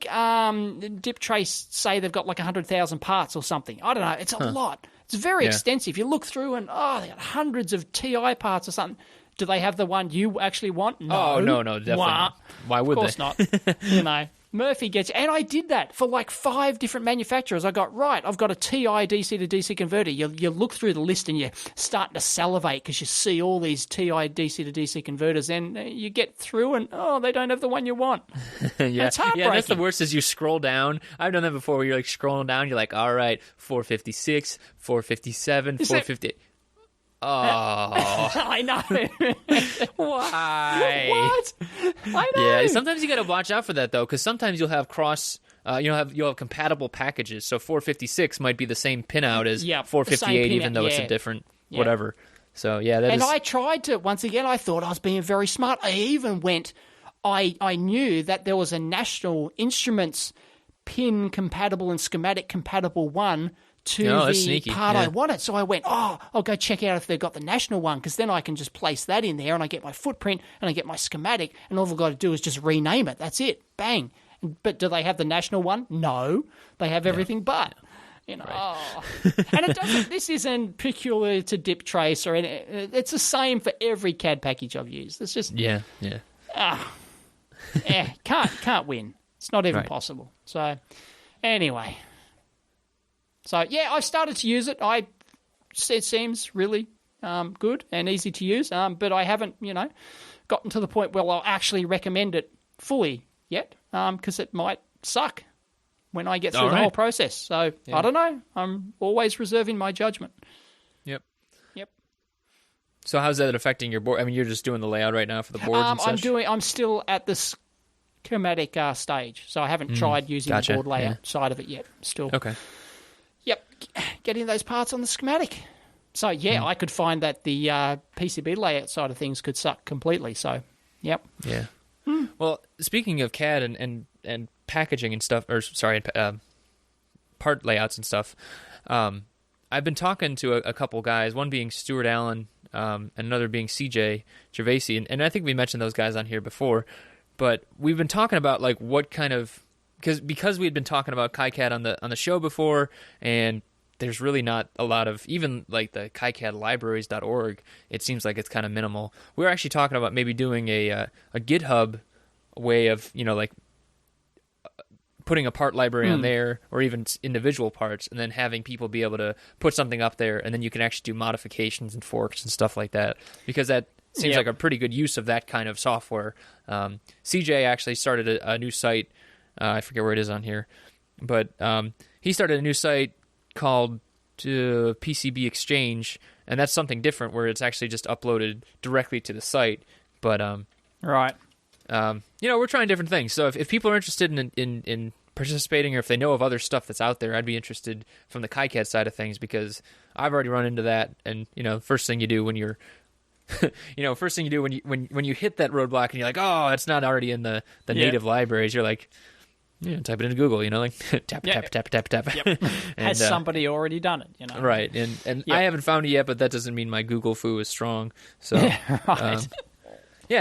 DipTrace say they've got like 100,000 parts or something. I don't know, it's a lot. It's very extensive. You look through and, they got hundreds of TI parts or something. Do they have the one you actually want? No. Oh, no, definitely not. Why would they? Of course not. Murphy gets, and I did that for like 5 different manufacturers. I got, right, I've got a TI DC to DC converter. You look through the list and you're starting to salivate because you see all these TI DC to DC converters, and you get through and, they don't have the one you want. Yeah, it's heartbreaking. Yeah, that's the worst is you scroll down. I've done that before where you're like scrolling down, you're like, all right, 456, 457, 450. Oh, I know. Why? What? I know. Yeah, sometimes you got to watch out for that though, because sometimes you'll have you'll have compatible packages. So 456 might be the same pinout as 458, even though it's a different whatever. So yeah, I tried to. Once again, I thought I was being very smart. I even went. I knew that there was a National Instruments pin compatible and schematic compatible one to the sneaky. part I wanted. So I went, I'll go check out if they've got the national one, because then I can just place that in there and I get my footprint and I get my schematic, and all I've got to do is just rename it. That's it. Bang. But do they have the national one? No. They have everything but. You know, and it doesn't. This isn't peculiar to Dip Trace or any. It's the same for every CAD package I've used. It's just can't win. It's not even possible. So anyway. So, yeah, I've started to use it. It seems really good and easy to use, but I haven't, gotten to the point where I'll actually recommend it fully yet, because it might suck when I get through the whole process. So, I don't know. I'm always reserving my judgment. Yep. Yep. So how's that affecting your board? I mean, you're just doing the layout right now for the boards and such? I'm still at the schematic stage, so I haven't tried using the board layout side of it yet. Still. Okay. Yep, getting those parts on the schematic. So, I could find that the PCB layout side of things could suck completely. So, yep. Yeah. Well, speaking of CAD and packaging and stuff, part layouts and stuff, I've been talking to a couple guys, one being Stuart Allen and another being CJ Gervasi, and I think we mentioned those guys on here before, but we've been talking about like what kind of... Because we had been talking about KiCad on the show before, and there's really not a lot of, even like the KiCadLibraries.org, it seems like it's kind of minimal. We're actually talking about maybe doing a GitHub way of, putting a part library on there, or even individual parts, and then having people be able to put something up there, and then you can actually do modifications and forks and stuff like that, because that seems like a pretty good use of that kind of software. CJ actually started a new site. I forget where it is on here, but he started a new site called PCB Exchange, and that's something different where it's actually just uploaded directly to the site. But we're trying different things. So if people are interested in participating, or if they know of other stuff that's out there, I'd be interested from the KiCad side of things, because I've already run into that. And first thing you do when you're when you hit that roadblock and you're like, oh, it's not already in the native libraries, you're like, type it into Google, like tap. Yep. Has somebody already done it, Right, and I haven't found it yet, but that doesn't mean my Google foo is strong. So,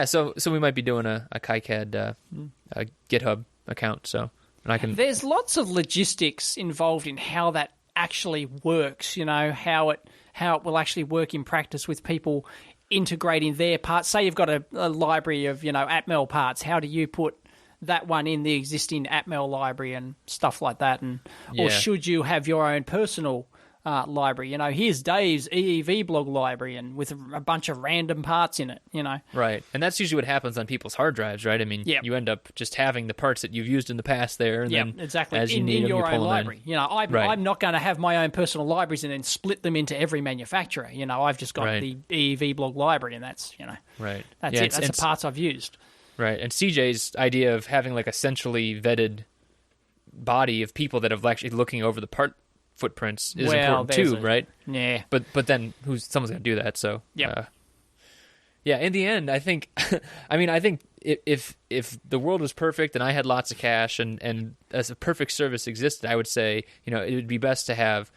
so we might be doing a KiCad a GitHub account. So, and I can. There's lots of logistics involved in how that actually works. How it will actually work in practice with people integrating their parts. Say you've got a library of Atmel parts. How do you put that one in the existing Atmel library and stuff like that? And or should you have your own personal library? Here's Dave's EEV blog library, and with a bunch of random parts in it. Right, and that's usually what happens on people's hard drives, right? I mean, you end up just having the parts that you've used in the past there, and then exactly as you need in them, your you pull own them library. I'm not going to have my own personal libraries and then split them into every manufacturer. I've just got the EEV blog library, and that's right. That's it. That's the parts I've used. Right, and CJ's idea of having like a centrally vetted body of people that have actually looking over the part footprints is important too, right? Yeah. But then someone's going to do that? So in the end, I think, I think if the world was perfect and I had lots of cash and as a perfect service existed, I would say it would be best to have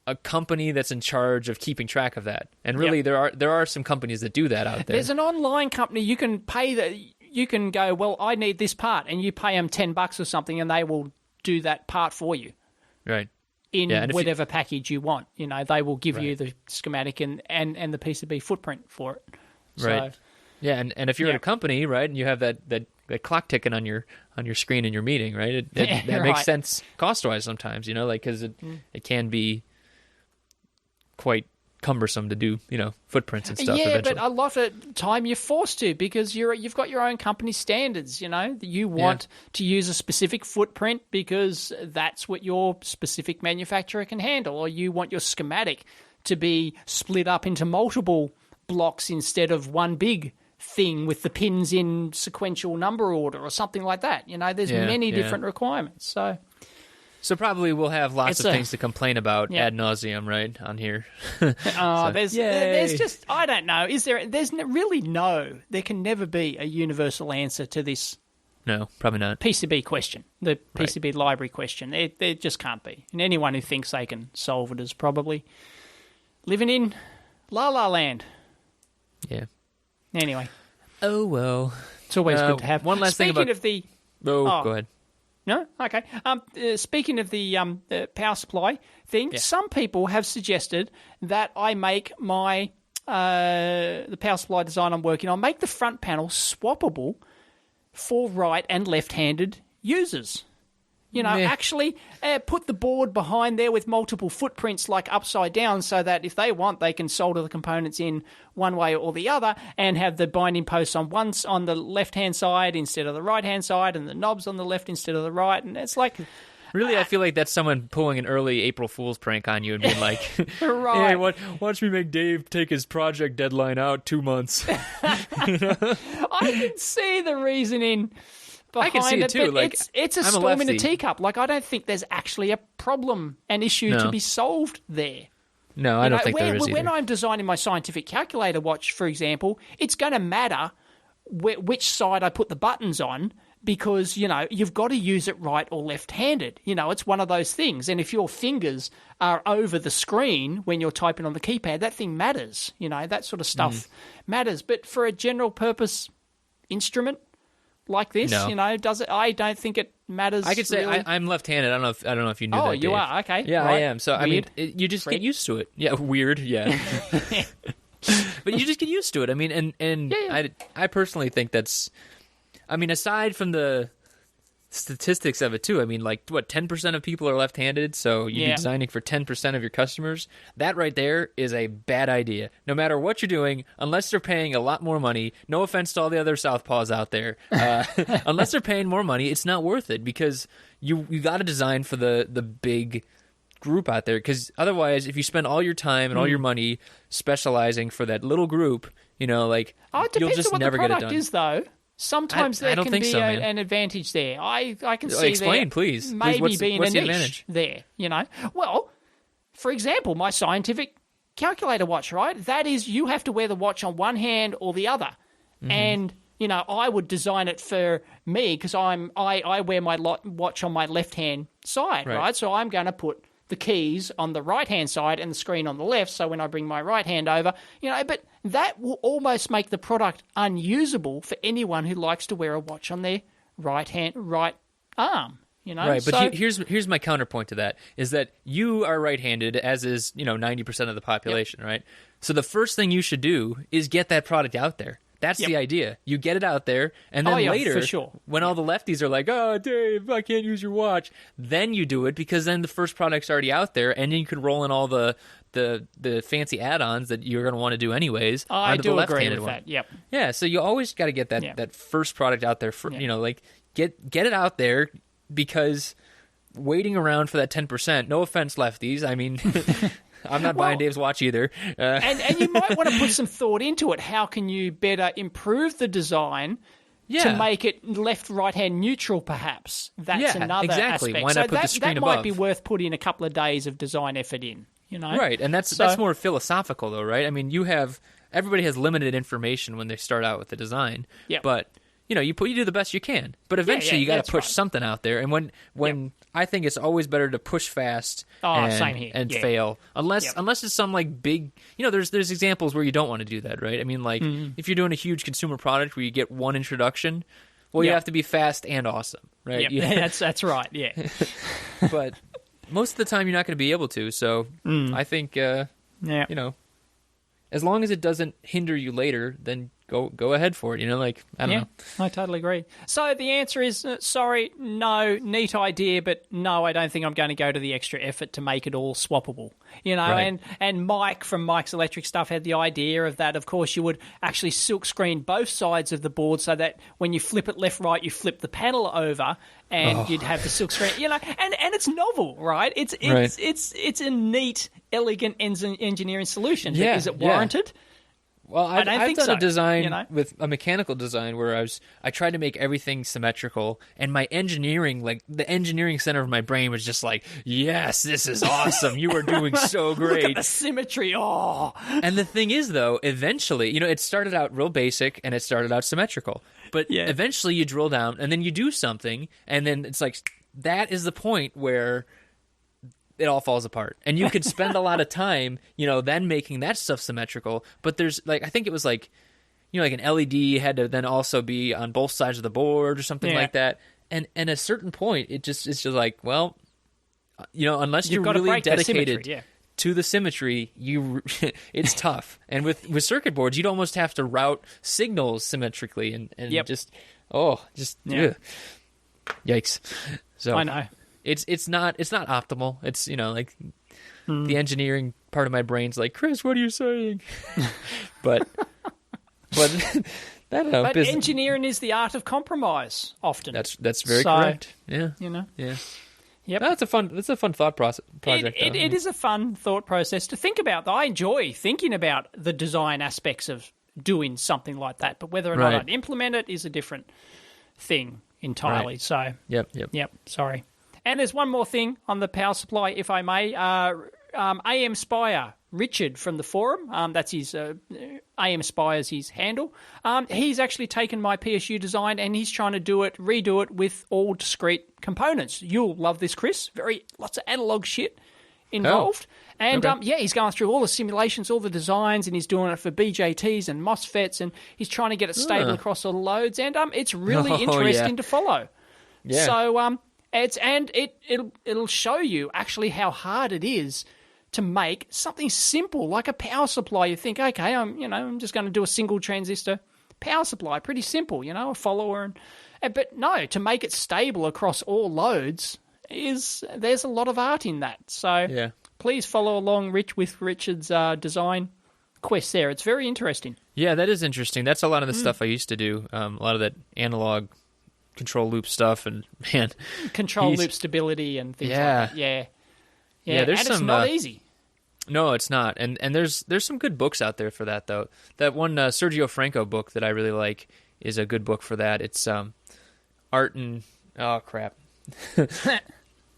a company that's in charge of keeping track of that. And really, there are some companies that do that out there. There's an online company you can pay that. You can go, well, I need this part, and you pay them $10 or something, and they will do that part for you. Right. In whatever package you want. They will give you the schematic and the PCB footprint for it. So, right. Yeah, and if you're at a company, right, and you have that that clock ticking on your screen in your meeting, right? That right. makes sense cost-wise sometimes, like because it can be quite cumbersome to do, footprints and stuff. Yeah, eventually. but a lot of the time you're forced to because you've got your own company standards. You want to use a specific footprint because that's what your specific manufacturer can handle, or you want your schematic to be split up into multiple blocks instead of one big thing with the pins in sequential number order or something like that. There's many different requirements. So probably we'll have lots of things to complain about ad nauseum, right, on here. There's just, I don't know. There can never be a universal answer to this. No, probably not. PCB question, the PCB library question. There just can't be. And anyone who thinks they can solve it is probably living in La La Land. Yeah. Anyway. Oh, well. It's always good to have. One last thing about... go ahead. No? Okay. Speaking of the power supply thing, some people have suggested that I make my the power supply design I'm working on, make the front panel swappable for right and left-handed users. Actually put the board behind there with multiple footprints like upside down so that if they want, they can solder the components in one way or the other and have the binding posts on the left-hand side instead of the right-hand side and the knobs on the left instead of the right. And it's like... Really, I feel like that's someone pulling an early April Fool's prank on you and being like, right. Hey, watch me make Dave take his project deadline out 2 months. I can see the reasoning... I can see it too. It's a storm in a teacup. I don't think there's actually a problem, an issue to be solved there. No, I don't think there is either. When I'm designing my scientific calculator watch, for example, it's going to matter which side I put the buttons on because, you've got to use it right or left-handed. It's one of those things. And if your fingers are over the screen when you're typing on the keypad, that thing matters. That sort of stuff matters. But for a general-purpose instrument, like this, does it? I don't think it matters. I could say really. I'm left-handed. I don't know if you knew that. Oh, you Dave. are okay. Yeah, right. I am. So Weird. you just get used to it. Yeah, weird. Yeah, but you just get used to it. I personally think that's. Aside from the statistics of it too. 10% of people are left-handed, so you'd be designing for 10% of your customers. That right there is a bad idea. No matter what you're doing, unless they're paying a lot more money, no offense to all the other Southpaws out there, unless they're paying more money, it's not worth it because you got to design for the big group out there, because otherwise if you spend all your time and all your money specializing for that little group, you'll just never get it done. It depends on what the product is, though. Sometimes there can be an advantage there. I can see explain, please. Maybe being what's a the niche advantage? there, Well, for example, my scientific calculator watch, right? That is, you have to wear the watch on one hand or the other. Mm-hmm. And, I would design it for me because I wear my watch on my left-hand side, right? So I'm going to put the keys on the right-hand side and the screen on the left, so when I bring my right hand over, but that will almost make the product unusable for anyone who likes to wear a watch on their right arm, Right, but so, here's my counterpoint to that, is that you are right-handed, as is, 90% of the population, right? So the first thing you should do is get that product out there. That's the idea. You get it out there, and then later, for sure. when all the lefties are like, "Oh, Dave, I can't use your watch," then you do it because then the first product's already out there, and then you can roll in all the fancy add-ons that you're going to want to do anyways. I do the agree with one. that. Yep. Yeah. So you always got to get that first product out there. Get it out there, because waiting around for that 10%. No offense, lefties. I'm not buying Dave's watch either. And you might want to put some thought into it. How can you better improve the design to make it left, right-hand neutral, perhaps? That's another aspect. Why not put the screen above? That might be worth putting a couple of days of design effort in, Right, and that's more philosophical, though, right? Everybody has limited information when they start out with the design. Yeah. But you do the best you can, but eventually you got to push something out there. And when I think it's always better to push fast same here. and fail, unless it's some big. There's examples where you don't want to do that, right? If you're doing a huge consumer product where you get one introduction, you have to be fast and awesome, right? Yep. That's right. Yeah. But most of the time you're not going to be able to. So I think as long as it doesn't hinder you later, then go ahead for it. You know, like I don't know. I totally agree. So the answer is sorry, no, neat idea, but no, I don't think I'm going to go to the extra effort to make it all swappable. You know, Right. and Mike from Mike's Electric Stuff had the idea of that. Of course, you would actually silk screen both sides of the board so that when you flip it left, right, you flip the panel over, and you'd have the silk screen. You know, and it's novel, right? It's a neat, elegant engineering solution. Yeah, Is it warranted? Well, I've think done so, a design you know? with a mechanical design where I tried to make everything symmetrical, and my engineering, like the engineering center of my brain was just like, yes, this is awesome. You are doing so great. Look at the symmetry. Oh. And the thing is, though, eventually, you know, it started out real basic and it started out symmetrical. But eventually you drill down and then you do something, and then it's like, that is the point where it all falls apart. And you could spend a lot of time, you know, then making that stuff symmetrical. But there's, like, I think it was like, you know, like an LED had to then also be on both sides of the board or something like that. And at a certain point, it's just like, well, you know, unless you're really dedicated to the symmetry, it's tough. And with circuit boards, you'd almost have to route signals symmetrically and yikes. So I know. It's not optimal. It's, you know, like the engineering part of my brain's like, Chris, what are you saying? but I don't know. But engineering is the art of compromise. Often that's very correct. Yeah, you know. Yeah. Yep. That's a fun thought project. It is a fun thought process to think about. I enjoy thinking about the design aspects of doing something like that, but whether or not I'd implement it is a different thing entirely. Right. So Yep. Sorry. And there's one more thing on the power supply, if I may. AM Spire, Richard from the forum, that's his AM Spire's his handle. He's actually taken my PSU design and he's trying to redo it with all discrete components. You'll love this, Chris. Lots of analog shit involved. And he's going through all the simulations, all the designs, and he's doing it for BJTs and MOSFETs, and he's trying to get it stable across all the loads. And it's really interesting to follow. Yeah. So it'll show you actually how hard it is to make something simple like a power supply. You think, okay, I'm just going to do a single transistor power supply, pretty simple, you know, a follower, but no, to make it stable across all loads there's a lot of art in that. So please follow along, Rich, with Richard's design quest there. It's very interesting. Yeah, that is interesting. That's a lot of the stuff I used to do. A lot of that analog control loop stuff, and man, control loop stability and things like that. Yeah. There's and some, it's not easy. No, it's not. And there's some good books out there for that, though. That one Sergio Franco book that I really like is a good book for that. It's art and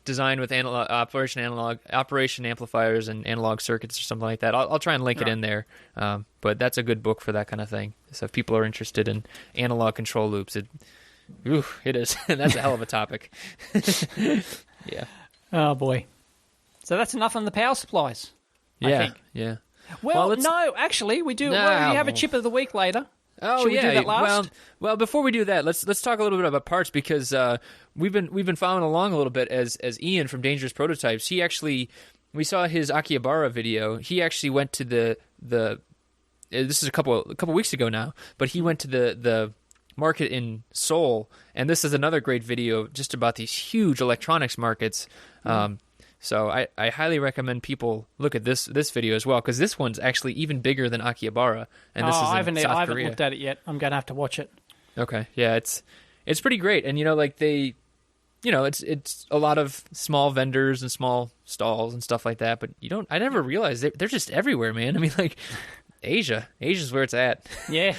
design with operation amplifiers and analog circuits or something like that. I'll try and link it in there. But that's a good book for that kind of thing. So if people are interested in analog control loops, it is. That's a hell of a topic. Yeah. Oh boy. So that's enough on the power supplies. I think. Yeah. Well, no, actually, we do. Well, we have a chip of the week later. Oh, Should we do that last? Well, before we do that, let's talk a little bit about parts, because we've been following along a little bit as Ian from Dangerous Prototypes. We saw his Akihabara video. He actually went to the this is a couple weeks ago now, but he went to the market in Seoul, and this is another great video just about these huge electronics markets. So I highly recommend people look at this video as well, because this one's actually even bigger than Akihabara, and this is in South Korea. I haven't looked at it yet. I'm going to have to watch it. Okay, yeah, it's pretty great, and it's a lot of small vendors and small stalls and stuff like that, but I never realized they're just everywhere, man. I mean, like Asia's where it's at. Yeah.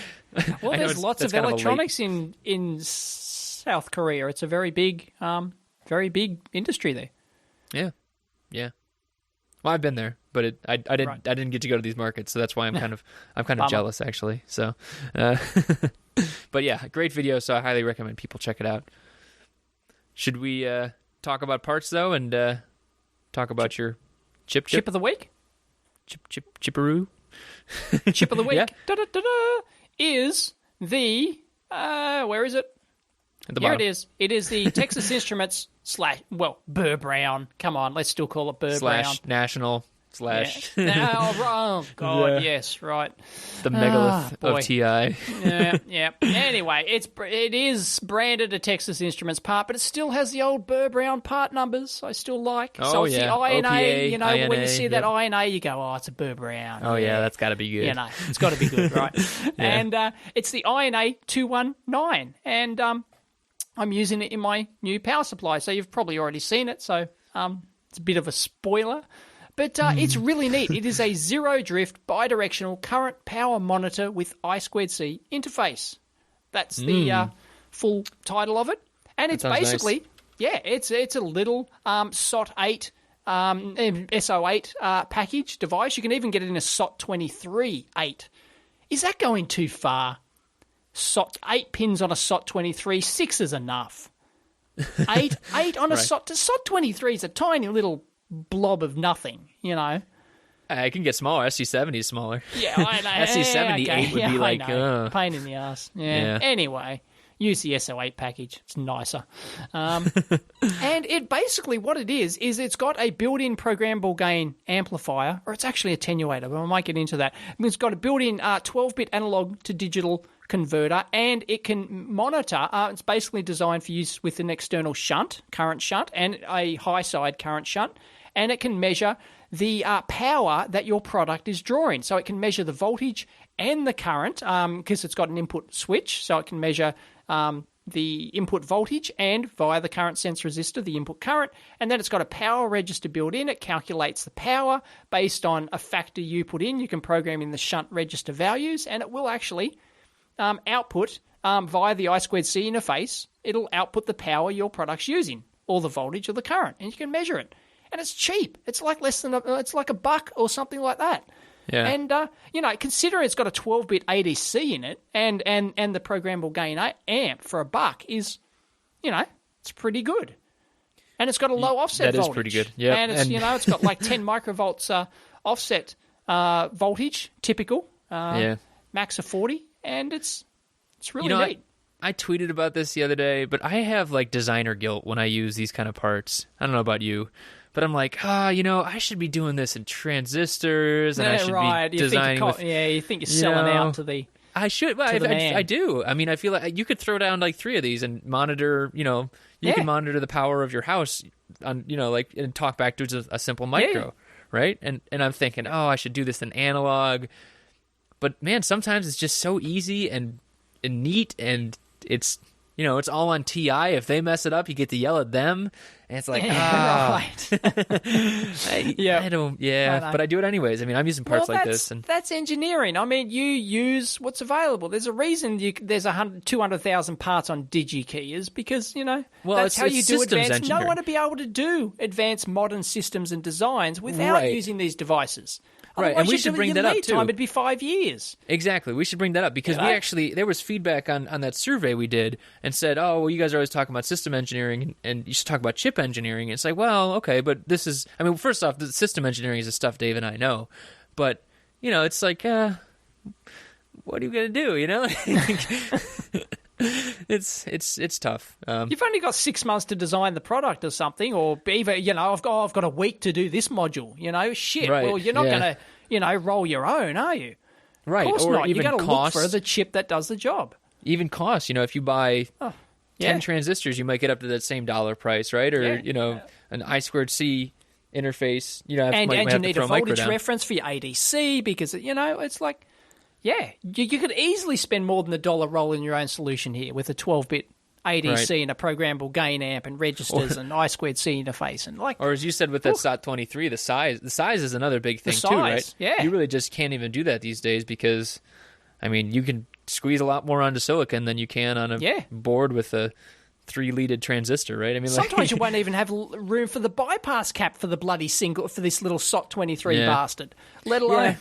Well, there's lots of electronics in South Korea. It's a very big industry there. Yeah. Yeah. Well, I've been there, but I didn't get to go to these markets, so that's why I'm kind of jealous, actually. So, but yeah, great video. So I highly recommend people check it out. Should we talk about parts though, and talk about your chip of the week? Chipperoo. Chip of the week. Yeah. Is the where is it? Here it is. It is the Texas Instruments Burr Brown. Come on, let's still call it Burr Brown. /National slash oh God, Yeah. yes, right. the megalith boy. of TI. Yeah. Anyway, it is branded a Texas Instruments part, but it still has the old Burr Brown part numbers. I still like. Oh, So it's yeah. the INA. OPA, You know, when you INA, see that yep. INA, you go, oh, it's a Burr Brown. Oh yeah, that's got to be good. You know, it's got to be good, right? And it's the INA 219, and I'm using it in my new power supply. So you've probably already seen it. So it's a bit of a spoiler. But it's really neat. It is a zero-drift, bidirectional current power monitor with I2C interface. That's the full title of it. And it's basically, nice. it's a little SOT8, SO8 package device. You can even get it in a SOT23 8. Is that going too far? 8 pins on a SOT23, 6 is enough. 8 on a Right. SOT23 is a tiny little blob of nothing, you know. I can get smaller. SC70 is smaller. Yeah, I know. SC78 would be like, pain in the ass. Yeah. Anyway, use the SO8 package. It's nicer. And it basically, what it is it's got a built-in programmable gain amplifier, or it's actually attenuator, but I might get into that. It's got a built-in 12-bit analog to digital converter, and it can monitor. It's basically designed for use with an external current shunt, and a high-side current shunt, and it can measure the power that your product is drawing. So it can measure the voltage and the current, because it's got an input switch, so it can measure the input voltage and, via the current sense resistor, the input current. And then it's got a power register built in. It calculates the power based on a factor you put in. You can program in the shunt register values, and it will actually output via the I2C interface. It'll output the power your product's using, or the voltage or the current, and you can measure it. And it's cheap. It's like it's like $1 or something like that. Yeah. And considering it's got a 12-bit ADC in it, and the programmable gain amp for $1 is, it's pretty good. And it's got a low offset voltage. That is pretty good. Yeah. And it's it's got like 10 microvolts offset voltage, typical. Max of 40, and it's really neat. I tweeted about this the other day, but I have like designer guilt when I use these kind of parts. I don't know about you, but I'm like, I should be doing this in transistors, and I should be designing. You think you're selling out to the. I should. Well, I do. I mean, I feel like you could throw down like 3 of these and monitor. You can monitor the power of your house on. And talk back to a simple micro, right? And I'm thinking, I should do this in analog. But man, sometimes it's just so easy and neat, and it's it's all on TI. If they mess it up, you get to yell at them, and it's like right. I don't. Yeah, but I do it anyways. I mean, I'm using parts like this, and that's engineering. I mean, you use what's available. There's a reason there's 200,000 parts on DigiKey, because that's how you do advanced. No one would be able to do advanced modern systems and designs without using these devices. Right, and we should bring that up too. It'd be 5 years. Exactly, we should bring that up because there was feedback on that survey we did and said, you guys are always talking about system engineering and you should talk about chip engineering. And it's like, well, okay, but this is, first off, the system engineering is the stuff Dave and I know, but it's like, what are you gonna do? It's tough. You've only got 6 months to design the product or something, or even I've got a week to do this module. Shit. Right. Well, you're not gonna roll your own, are you? Right. Of course or not. Even you got to cost, look for the chip that does the job. Even cost. If you buy 10 transistors, you might get up to that same dollar price, right? Or an I2C interface. And might you have need to a voltage down. reference for your ADC because it's like. Yeah, you could easily spend more than $1 rolling your own solution here with a 12-bit ADC and a programmable gain amp and registers and I2C interface and or as you said with that SOT23, the size is another big thing too, right? Yeah, you really just can't even do that these days because, you can squeeze a lot more onto silicon than you can on a board with a 3-leaded transistor, right? Sometimes you won't even have room for the bypass cap for the bloody single for this little SOT23 bastard. Let alone,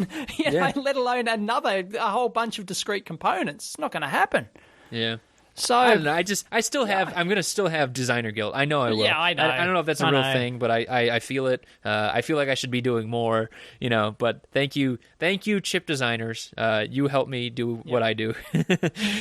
let alone a whole bunch of discrete components. It's not going to happen. Yeah. So I don't know. I still have. I'm going to still have designer guilt. I know I will. Yeah, I know. I don't know if that's a real thing, but I feel it. I feel like I should be doing more. But thank you, chip designers. You help me do what I do.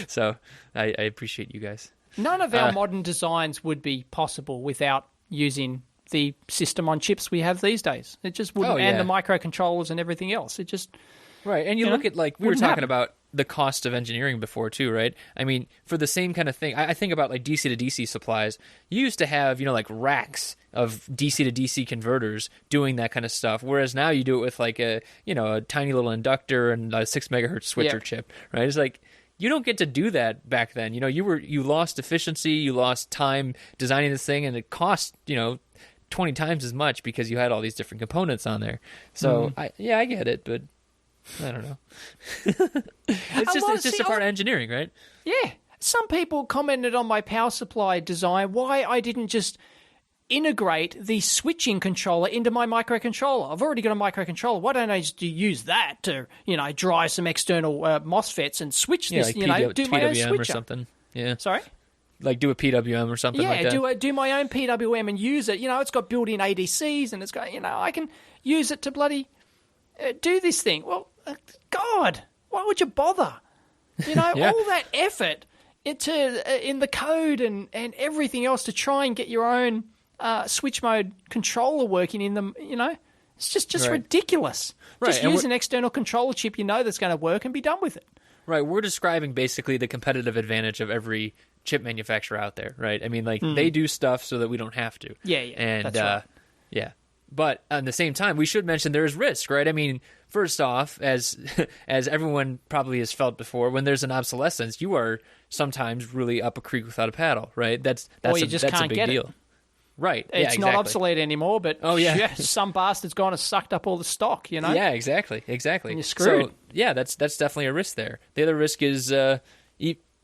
So I appreciate you guys. None of our modern designs would be possible without using the system on chips we have these days. It just wouldn't, and the microcontrollers and everything else. It just right. And you look at like we were talking about the cost of engineering before too, right? I mean, for the same kind of thing, I think about like DC to DC supplies. You used to have like racks of DC to DC converters doing that kind of stuff, whereas now you do it with like a a tiny little inductor and a 6 megahertz switcher chip, right? It's like you don't get to do that back then. You lost efficiency, you lost time designing this thing, and it cost 20 times as much because you had all these different components on there. So I get it, but I don't know. it's just a part of engineering, right? Yeah. Some people commented on my power supply design why I didn't just integrate the switching controller into my microcontroller. I've already got a microcontroller. Why don't I just use that to, drive some external MOSFETs and switch this, do my own switcher. Or something. Yeah. Sorry? Like do a PWM or something like that. Yeah, do my own PWM and use it. It's got built-in ADCs and it's got, I can use it to bloody do this thing. Well, God, why would you bother? All that effort in the code and everything else to try and get your own switch mode controller working in them, it's just ridiculous. Right. Just use an external controller chip that's going to work and be done with it. Right. We're describing basically the competitive advantage of every chip manufacturer out there, right? I mean, like they do stuff so that we don't have to. Yeah, and that's right. Yeah. But at the same time, we should mention there is risk, right? I mean, first off, as everyone probably has felt before, when there's an obsolescence, you are sometimes really up a creek without a paddle, right? That's a big deal. Right. It's not obsolete anymore, but some bastard's gone and sucked up all the stock, Yeah, exactly. And you're screwed. So, yeah, that's definitely a risk there. The other risk is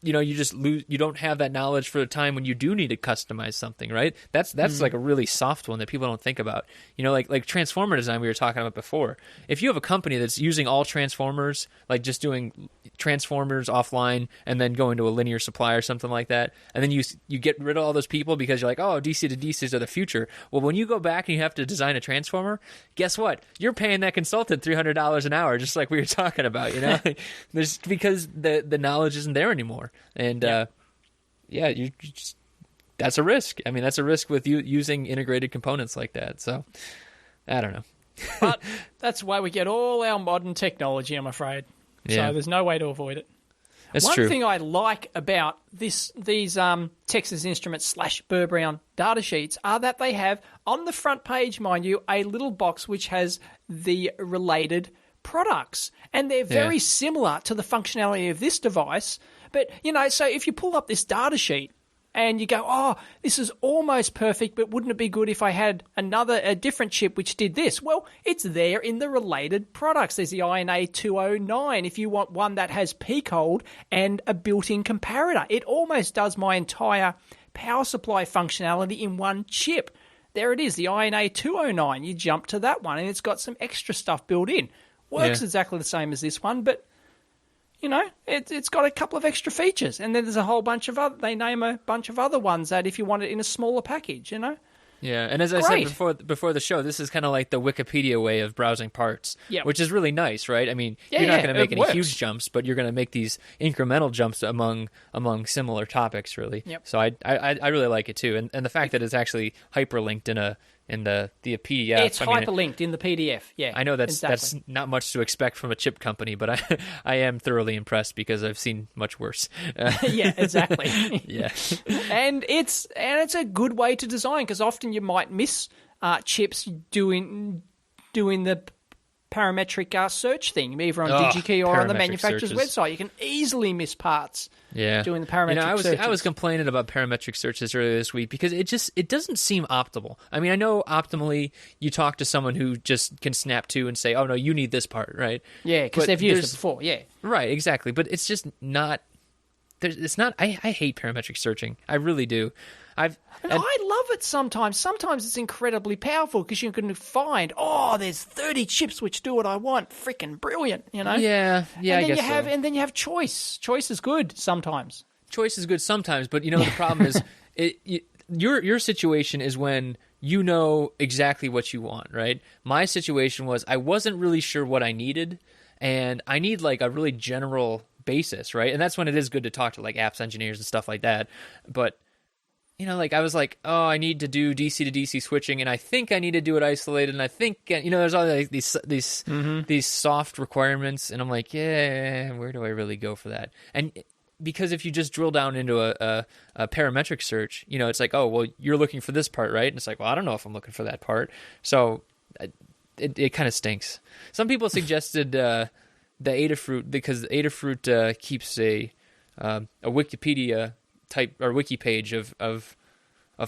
you just lose. You don't have that knowledge for the time when you do need to customize something, right? That's like a really soft one that people don't think about. Like transformer design we were talking about before. If you have a company that's using all transformers, like just doing transformers offline and then going to a linear supply or something like that, and then you get rid of all those people because you're like, oh, DC to DCs are the future. Well, when you go back and you have to design a transformer, guess what? You're paying that consultant $300 an hour, just like we were talking about. There's because the knowledge isn't there anymore. And you just, that's a risk. I mean, that's a risk with you using integrated components like that. So I don't know. But that's why we get all our modern technology, I'm afraid. Yeah. So there's no way to avoid it. That's One true. thing I like about these Texas Instruments / Burr Brown data sheets are that they have on the front page, mind you, a little box which has the related products, and they're very similar to the functionality of this device. But, so if you pull up this data sheet and you go, oh, this is almost perfect, but wouldn't it be good if I had a different chip which did this? Well, it's there in the related products. There's the INA 209 if you want one that has peak hold and a built-in comparator. It almost does my entire power supply functionality in one chip. There it is, the INA 209. You jump to that one and it's got some extra stuff built in. Works exactly the same as this one, but it's got a couple of extra features, and then there's a whole bunch of they name a bunch of other ones that if you want it in a smaller package, Yeah, and as I said before the show, this is kind of like the Wikipedia way of browsing parts, which is really nice, right? I mean, you're not going to make any huge jumps, but you're going to make these incremental jumps among similar topics, really. Yep. So I really like it too, and the fact that it's actually hyperlinked in the PDF. It's hyperlinked in the PDF. Yeah, I know that's not much to expect from a chip company, but I am thoroughly impressed because I've seen much worse. Yeah, exactly. Yeah, and it's a good way to design because often you might miss chips doing the parametric search thing, either on DigiKey or on the manufacturer's website. You can easily miss parts. Yeah, doing the parametric searches. I was complaining about parametric searches earlier this week because it doesn't seem optimal. I mean, I know optimally you talk to someone who just can snap to and say, "Oh no, you need this part," right? Yeah, because they've used it before. Yeah, right, exactly. But it's just not. It's not. I hate parametric searching. I really do. I love it sometimes. Sometimes it's incredibly powerful because you can find, there's 30 chips which do what I want. Freaking brilliant, Yeah, I guess so. And then you have choice. Choice is good sometimes. Choice is good sometimes, but the problem is, your situation is when you know exactly what you want, right? My situation was I wasn't really sure what I needed, and I need like a really general basis, right? And that's when it is good to talk to like apps engineers and stuff like that, but like I was like, oh, I need to do DC to DC switching, and I think I need to do it isolated, and I think, there's all like these soft requirements, and I'm like, yeah, where do I really go for that? And because if you just drill down into a parametric search, it's like, oh, well, you're looking for this part, right? And it's like, well, I don't know if I'm looking for that part, so it kind of stinks. Some people suggested the Adafruit, because Adafruit keeps a Wikipedia type or wiki page of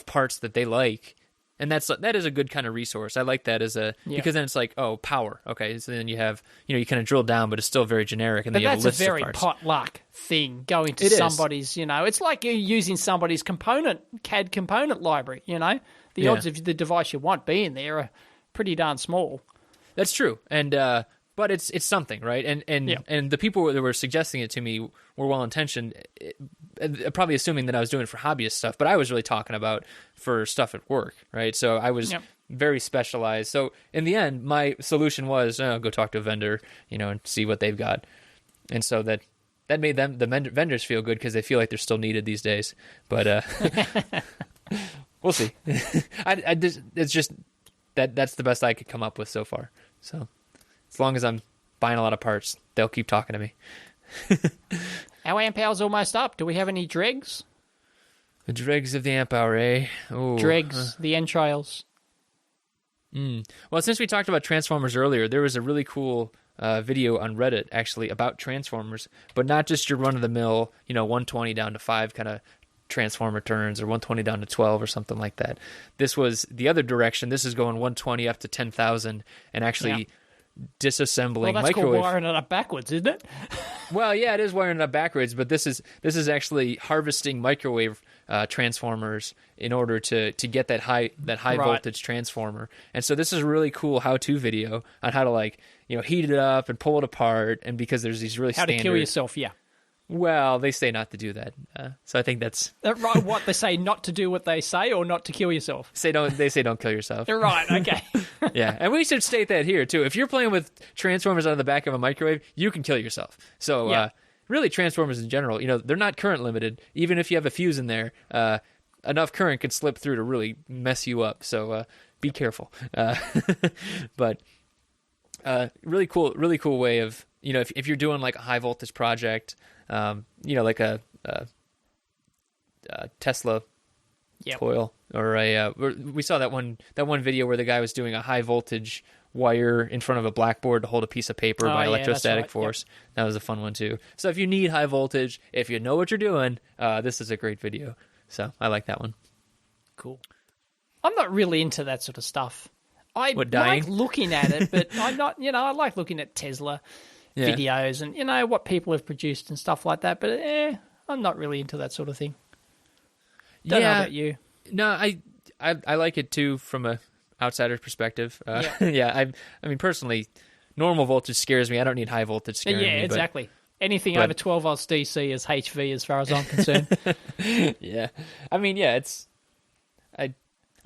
parts that they like, and that is a good kind of resource. I like that because then it's like, oh, power, okay, so then you have you kind of drill down, but it's still very generic, and but then you have a list of parts. That's a very potluck thing, going to somebody's, it's like you're using somebody's CAD component library. The odds of the device you want being there are pretty darn small. That's true, and but it's something, right? And the people that were suggesting it to me were well intentioned, probably assuming that I was doing it for hobbyist stuff, but I was really talking about for stuff at work, right? So I was very specialized. So in the end, my solution was go talk to a vendor, and see what they've got, and so that made the vendors feel good because they feel like they're still needed these days. But we'll see. It's just that's the best I could come up with so far. So. As long as I'm buying a lot of parts, they'll keep talking to me. Our amp hour's almost up. Do we have any dregs? The dregs of the amp hour, eh? Ooh. Dregs, the entrails. Well, since we talked about Transformers earlier, there was a really cool video on Reddit, actually, about Transformers, but not just your run-of-the-mill, 120 down to 5 kind of Transformer turns, or 120 down to 12 or something like that. This was the other direction. This is going 120 up to 10,000 and actually... disassembling that's microwave. Called wiring it up backwards, isn't it? Well, yeah, it is wiring it up backwards, but this is actually harvesting microwave transformers in order to get that high voltage transformer. And so this is a really cool how-to video on how to heat it up and pull it apart, and because there's these really how to kill yourself, yeah. Well, they say not to do that, so I think that's right. What they say, not to do what they say, or not to kill yourself. They say don't kill yourself. They're right. Okay. Yeah, and we should state that here too. If you're playing with Transformers on the back of a microwave, you can kill yourself. So really, Transformers in general, they're not current limited. Even if you have a fuse in there, enough current could slip through to really mess you up. So be careful. But really cool way of if you're doing like a high voltage project. Like a Tesla coil, or we saw that one video where the guy was doing a high voltage wire in front of a blackboard to hold a piece of paper by electrostatic force. Yep. That was a fun one too. So if you need high voltage, if you know what you're doing, this is a great video. So I like that one. Cool. I'm not really into that sort of stuff. I dying? like looking at it, but I'm not. I like looking at Tesla. Videos and what people have produced and stuff like that, but I'm not really into that sort of thing. Don't know about you. No, I like it too from a outsider's perspective. I mean personally, normal voltage scares me. I don't need high voltage scaring me. Yeah, exactly. Anything over 12 volts DC is HV as far as I'm concerned. Yeah, I mean, it's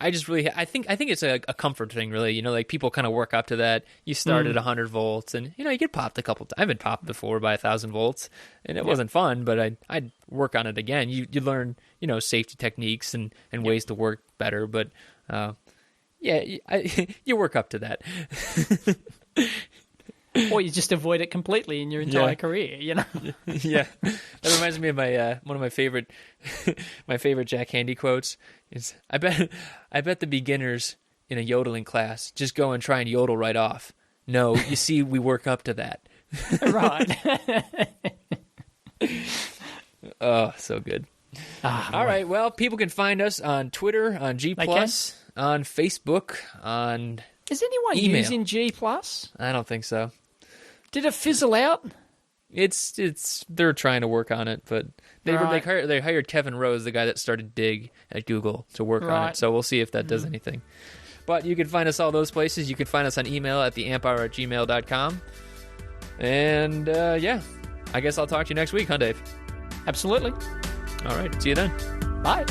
I just really, I think it's a comfort thing, really. Like people kind of work up to that. You start at 100 volts, and you get popped a couple times. I've been popped before by 1,000 volts, and it wasn't fun. But I'd work on it again. You learn, safety techniques and ways to work better. But you work up to that. Or you just avoid it completely in your entire career, Yeah, that reminds me of my one of my favorite Jack Handy quotes is I bet the beginners in a yodeling class just go and try and yodel right off. No, you see, we work up to that. Right. Oh, so good. All right, well, people can find us on Twitter, on G+, on Facebook, on Is anyone email. Using G+? I don't think so. Did it fizzle out? It's they're trying to work on it, but they hired Kevin Rose, the guy that started Dig at Google, to work on it. So we'll see if that does anything. But you can find us all those places. You can find us on email at theamphour@gmail.com. And I guess I'll talk to you next week, huh, Dave? Absolutely. All right, see you then. Bye.